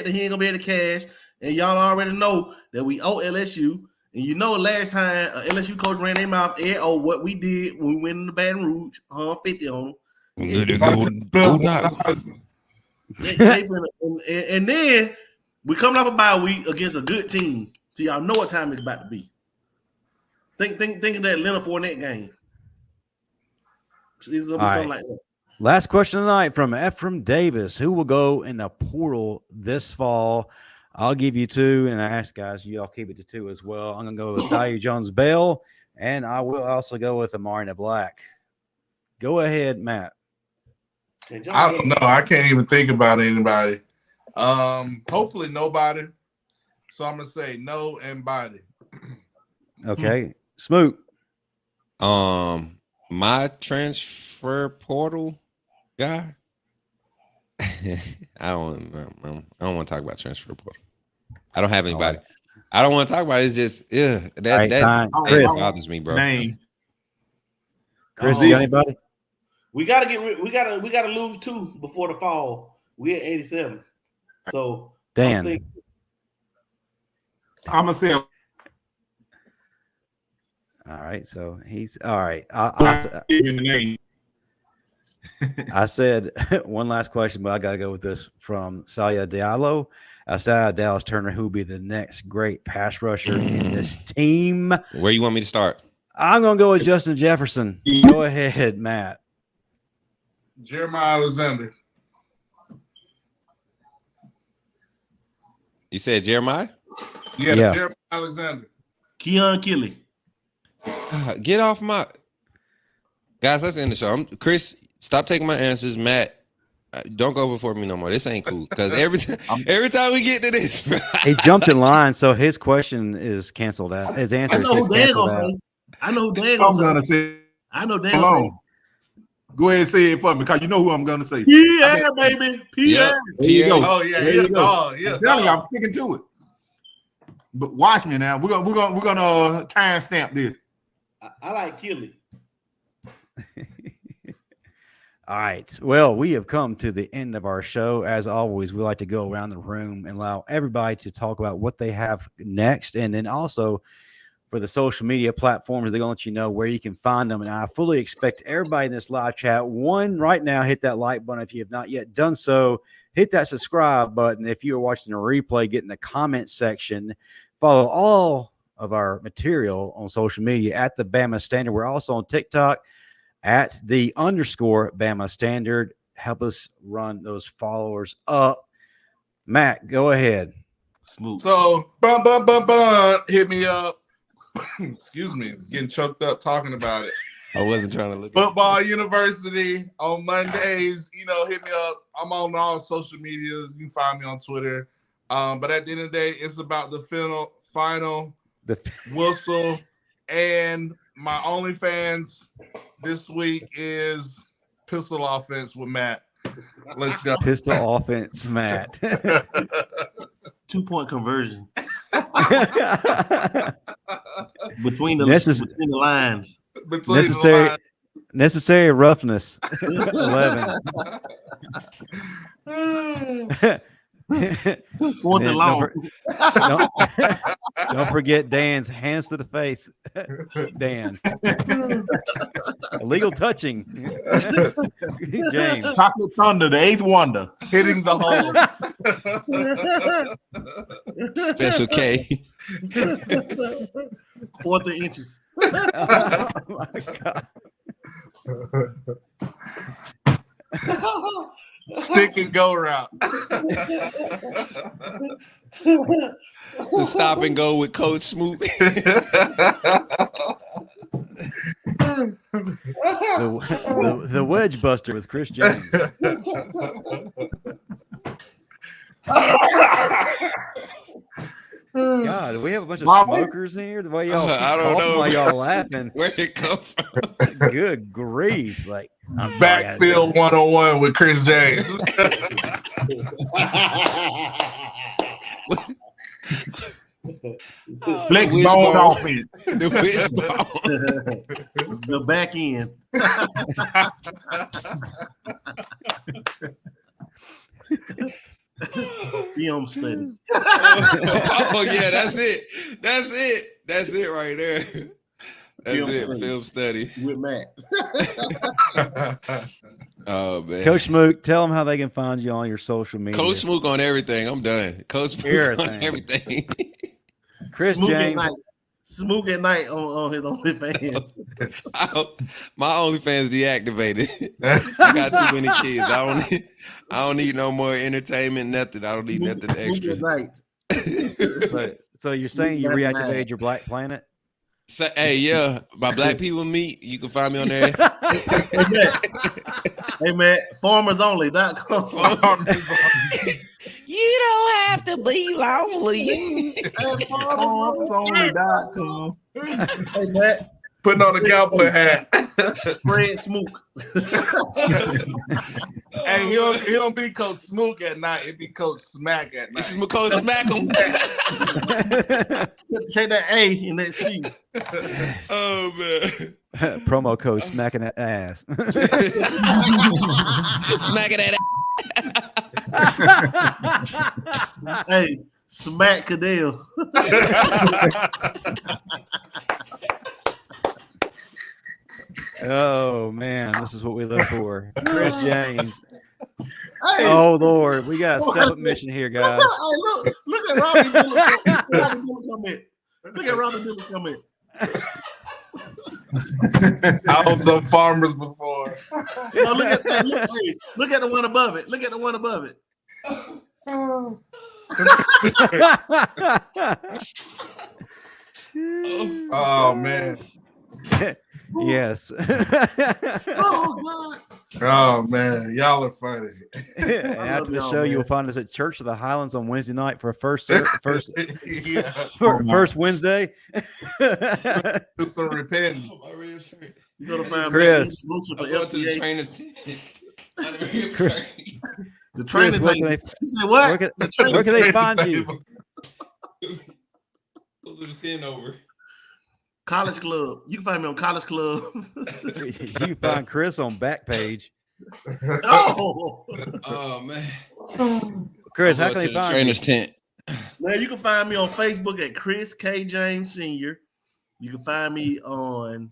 that he ain't gonna be able to cash, and y'all already know that we owe LSU. And you know, last time LSU coach ran their mouth, what we did when we went in the Baton Rouge, 50 on them. And then we coming off a bye week against a good team, so y'all know what time it's about to be. Think of that Leonard Fournette game. It's gonna be something like that. Last question of the night from Ephraim Davis. Who will go in the portal this fall? I'll give you 2, and I ask guys, you all keep it to 2 as well. I'm gonna go with Daiya Jones-Bell, and I will also go with Amarina Black. Go ahead, Matt. I don't know. I can't even think about anybody. Hopefully nobody. So I'm gonna say no and body. Okay. Smoot. My transfer portal guy. I don't want to talk about transfer portal. I don't have anybody. I don't want to talk about it. It's just that bothers me, bro. Name. Chris, you got anybody? We gotta lose 2 before the fall. We're at 87. So Dan. I'm gonna say All right, so he's all right. Even the name. I said one last question, but I got to go with this from Salia Diallo. Outside of Dallas Turner, who will be the next great pass rusher in this team? Where you want me to start? I'm going to go with Justin Jefferson. Go ahead, Matt. Jeremiah Alexander. You said Jeremiah? Yeah. Jeremiah Alexander. Keon Kelly. Get off my guys. Let's end the show. Chris, stop taking my answers. Matt, don't go before me no more. This ain't cool. Because every time we get to this, bro, He jumped in line, so his question is canceled out. His answer is canceled out. I know who Dan I'm gonna say. I know Dan Hold gonna say. on. Go ahead and say it for me, because you know who I'm gonna say. Pierre, baby. Pierre. There you go. Oh yeah, There you go. Yeah. I'm telling you, I'm sticking to it. But watch me now. We're gonna time stamp this. I like Kelly. All right. Well, we have come to the end of our show. As always, we like to go around the room and allow everybody to talk about what they have next. And then also for the social media platforms, they're going to let you know where you can find them. And I fully expect everybody in this live chat, right now, hit that like button. If you have not yet done so, hit that subscribe button. If you are watching a replay, get in the comment section. Follow all of our material on social media at the Bama Standard. We're also on TikTok at the _Bama Standard. Help us run those followers up. Matt, go ahead. Smooth. So, hit me up. Excuse me, getting choked up talking about it. I wasn't trying to look. Football University on Mondays. Hit me up. I'm on all social medias. You can find me on Twitter. But at the end of the day, it's about the final whistle. And my OnlyFans this week is Pistol Offense with Matt. Let's go. Pistol Offense, Matt. 2-point conversion. between the lines. Necessary roughness. 11. Fourth and long. Don't forget Dan's hands to the face. Dan. Illegal touching. James. Chocolate Thunder, the 8th wonder. Hitting the hole. Special K. 4th and inches. Oh my God. Stick and go route. The stop and go with Coach Smoot. the wedge buster with Chris James. God, do we have a bunch of smokers here? The way y'all I don't know why y'all laughing. Where'd it come from? Good grief. Like Backfield 101 with Chris James. Flex bone offense. The wishbone. The back end. Film study. Oh yeah, that's it. That's it right there. Film study with Matt. Oh man, Coach Smoot, tell them how they can find you on your social media. Coach Smoot on everything. I'm done. Coach Smoot on everything. Chris Smoot James. Smoot at night on his OnlyFans. My OnlyFans deactivated. I got too many kids. I don't need no more entertainment. Nothing. I don't need nothing extra. So you're saying you reactivated your Black Planet? So, hey, yeah, my Black people meet. You can find me on there. Hey man, farmersonly.com. You don't have to be lonely. Farmersonly.com. Hey Matt, putting on a cowboy hat. Fred Smook. Hey, he don't be Coach Smook at night. It be Coach Smack at night. This is Coach Smack'em. Take that A in that C. Oh man. Promo code smacking that ass. Smacking that ass. Hey, smack Cadell. Oh man, this is what we live for. Chris James. Hey, Oh Lord, we got a submission here, guys. Look at Robbie Dillon comment. Look at Robbie Dillon comment. I was on Farmers before. No, look at that. Look at the one above it. Look at the one above it. Oh man. Yes. Oh God. Oh man, y'all are funny. And after the y'all, show, man. you'll find us at Church of the Highlands on Wednesday night for first Yeah. first Wednesday. Do some repenting. You go to find Chris. for I'm going to the FCA. trainer's tent. The trainer Chris, table. You said what? where can they find you? Go to the sin over. College Club. You can find me on College Club. You can find Chris on Backpage. Oh, Oh man. Chris, how Go can to they the find you? trainer's tent. man, you can find me on Facebook at Chris K. James Sr. You can find me on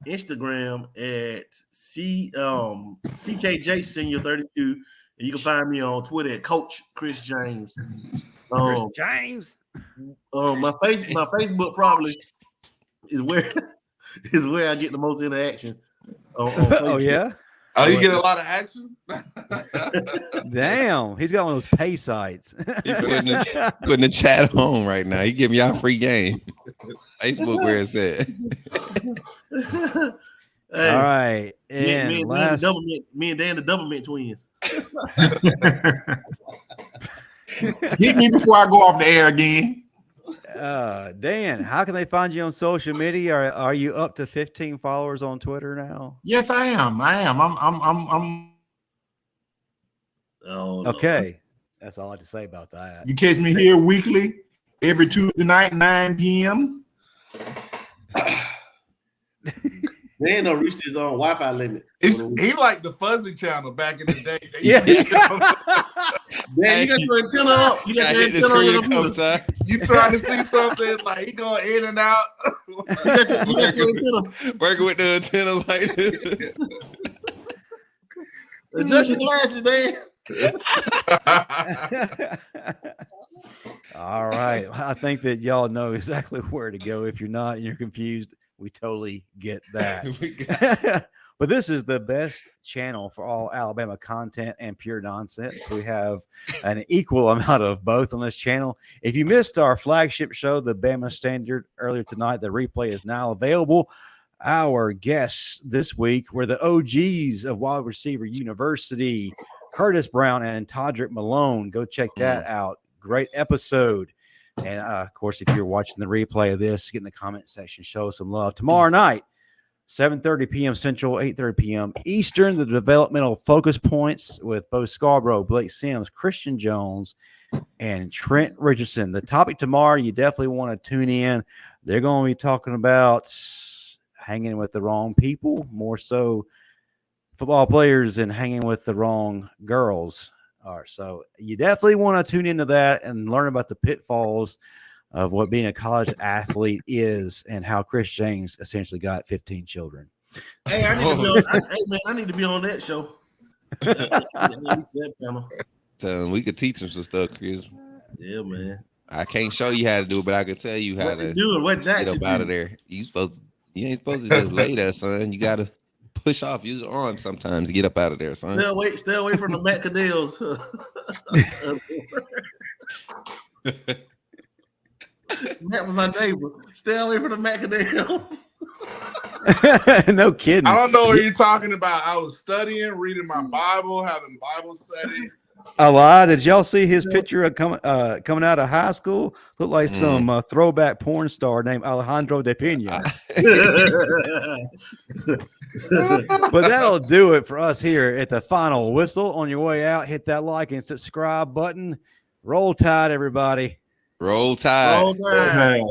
Instagram at CKJ Senior 32. And you can find me on Twitter at Coach Chris James. Chris James. My Facebook probably is where I get the most interaction. On Oh Facebook. yeah. Oh, you get a lot of action? Damn, he's got one of those pay sites. He putting the chat on right now. He giving y'all free game. Facebook where it's at. Hey, All right. And me and Dan the Doublemint twins. Hit me before I go off the air again. Dan, how can they find you on social media? Are you up to 15 followers on Twitter now? Yes, I am. I'm Oh, Okay. That's all I have to say about that. You catch me here weekly, every Tuesday night, 9 p.m. Dan don't reach his own Wi-Fi limit. He like the fuzzy channel back in the day. Yeah. Dan, you got your antenna up. You got your hit the antenna on screen your a couple computer. times. You trying to see something like he going in and out. You got your antenna. Working with the antenna like this. Adjust your glasses, Dan. All right. I think that y'all know exactly where to go. If you're not and you're confused, we totally get that. But this is the best channel for all Alabama content and pure nonsense. We have an equal amount of both on this channel. If you missed our flagship show, the Bama Standard, earlier tonight, the replay is now available. Our guests this week were the OGs of Wide Receiver University, Curtis Brown and Todrick Malone. Go check that out. Great episode. And, of course, if you're watching the replay of this, get in the comment section, show us some love. Tomorrow night, 7:30 p.m. Central, 8:30 p.m. Eastern, the developmental focus points with Bo Scarborough, Blake Sims, Christian Jones, and Trent Richardson. The topic tomorrow, you definitely want to tune in. They're going to be talking about hanging with the wrong people, more so football players and hanging with the wrong girls. So you definitely want to tune into that and learn about the pitfalls of what being a college athlete is and how Chris James essentially got 15 children. Hey, I need to be on that show. So we could teach him some stuff, Chris. Yeah, man. I can't show you how to do it, but I can tell you how What to to do and what not get to up do. out of there. You ain't supposed to just lay there, son. You gotta push off, use your arms sometimes to get up out of there, son. Stay away from the macadamia. That was my neighbor. Stay away from the macadamia. No kidding. I don't know what you're talking about. I was studying, reading my Bible, having Bible study. A lie. Did y'all see his picture of coming out of high school? Looked like some throwback porn star named Alejandro de Pina. But that'll do it for us here at the final whistle. On your way out, hit that like and subscribe button. Roll Tide, everybody. Roll Tide. All right.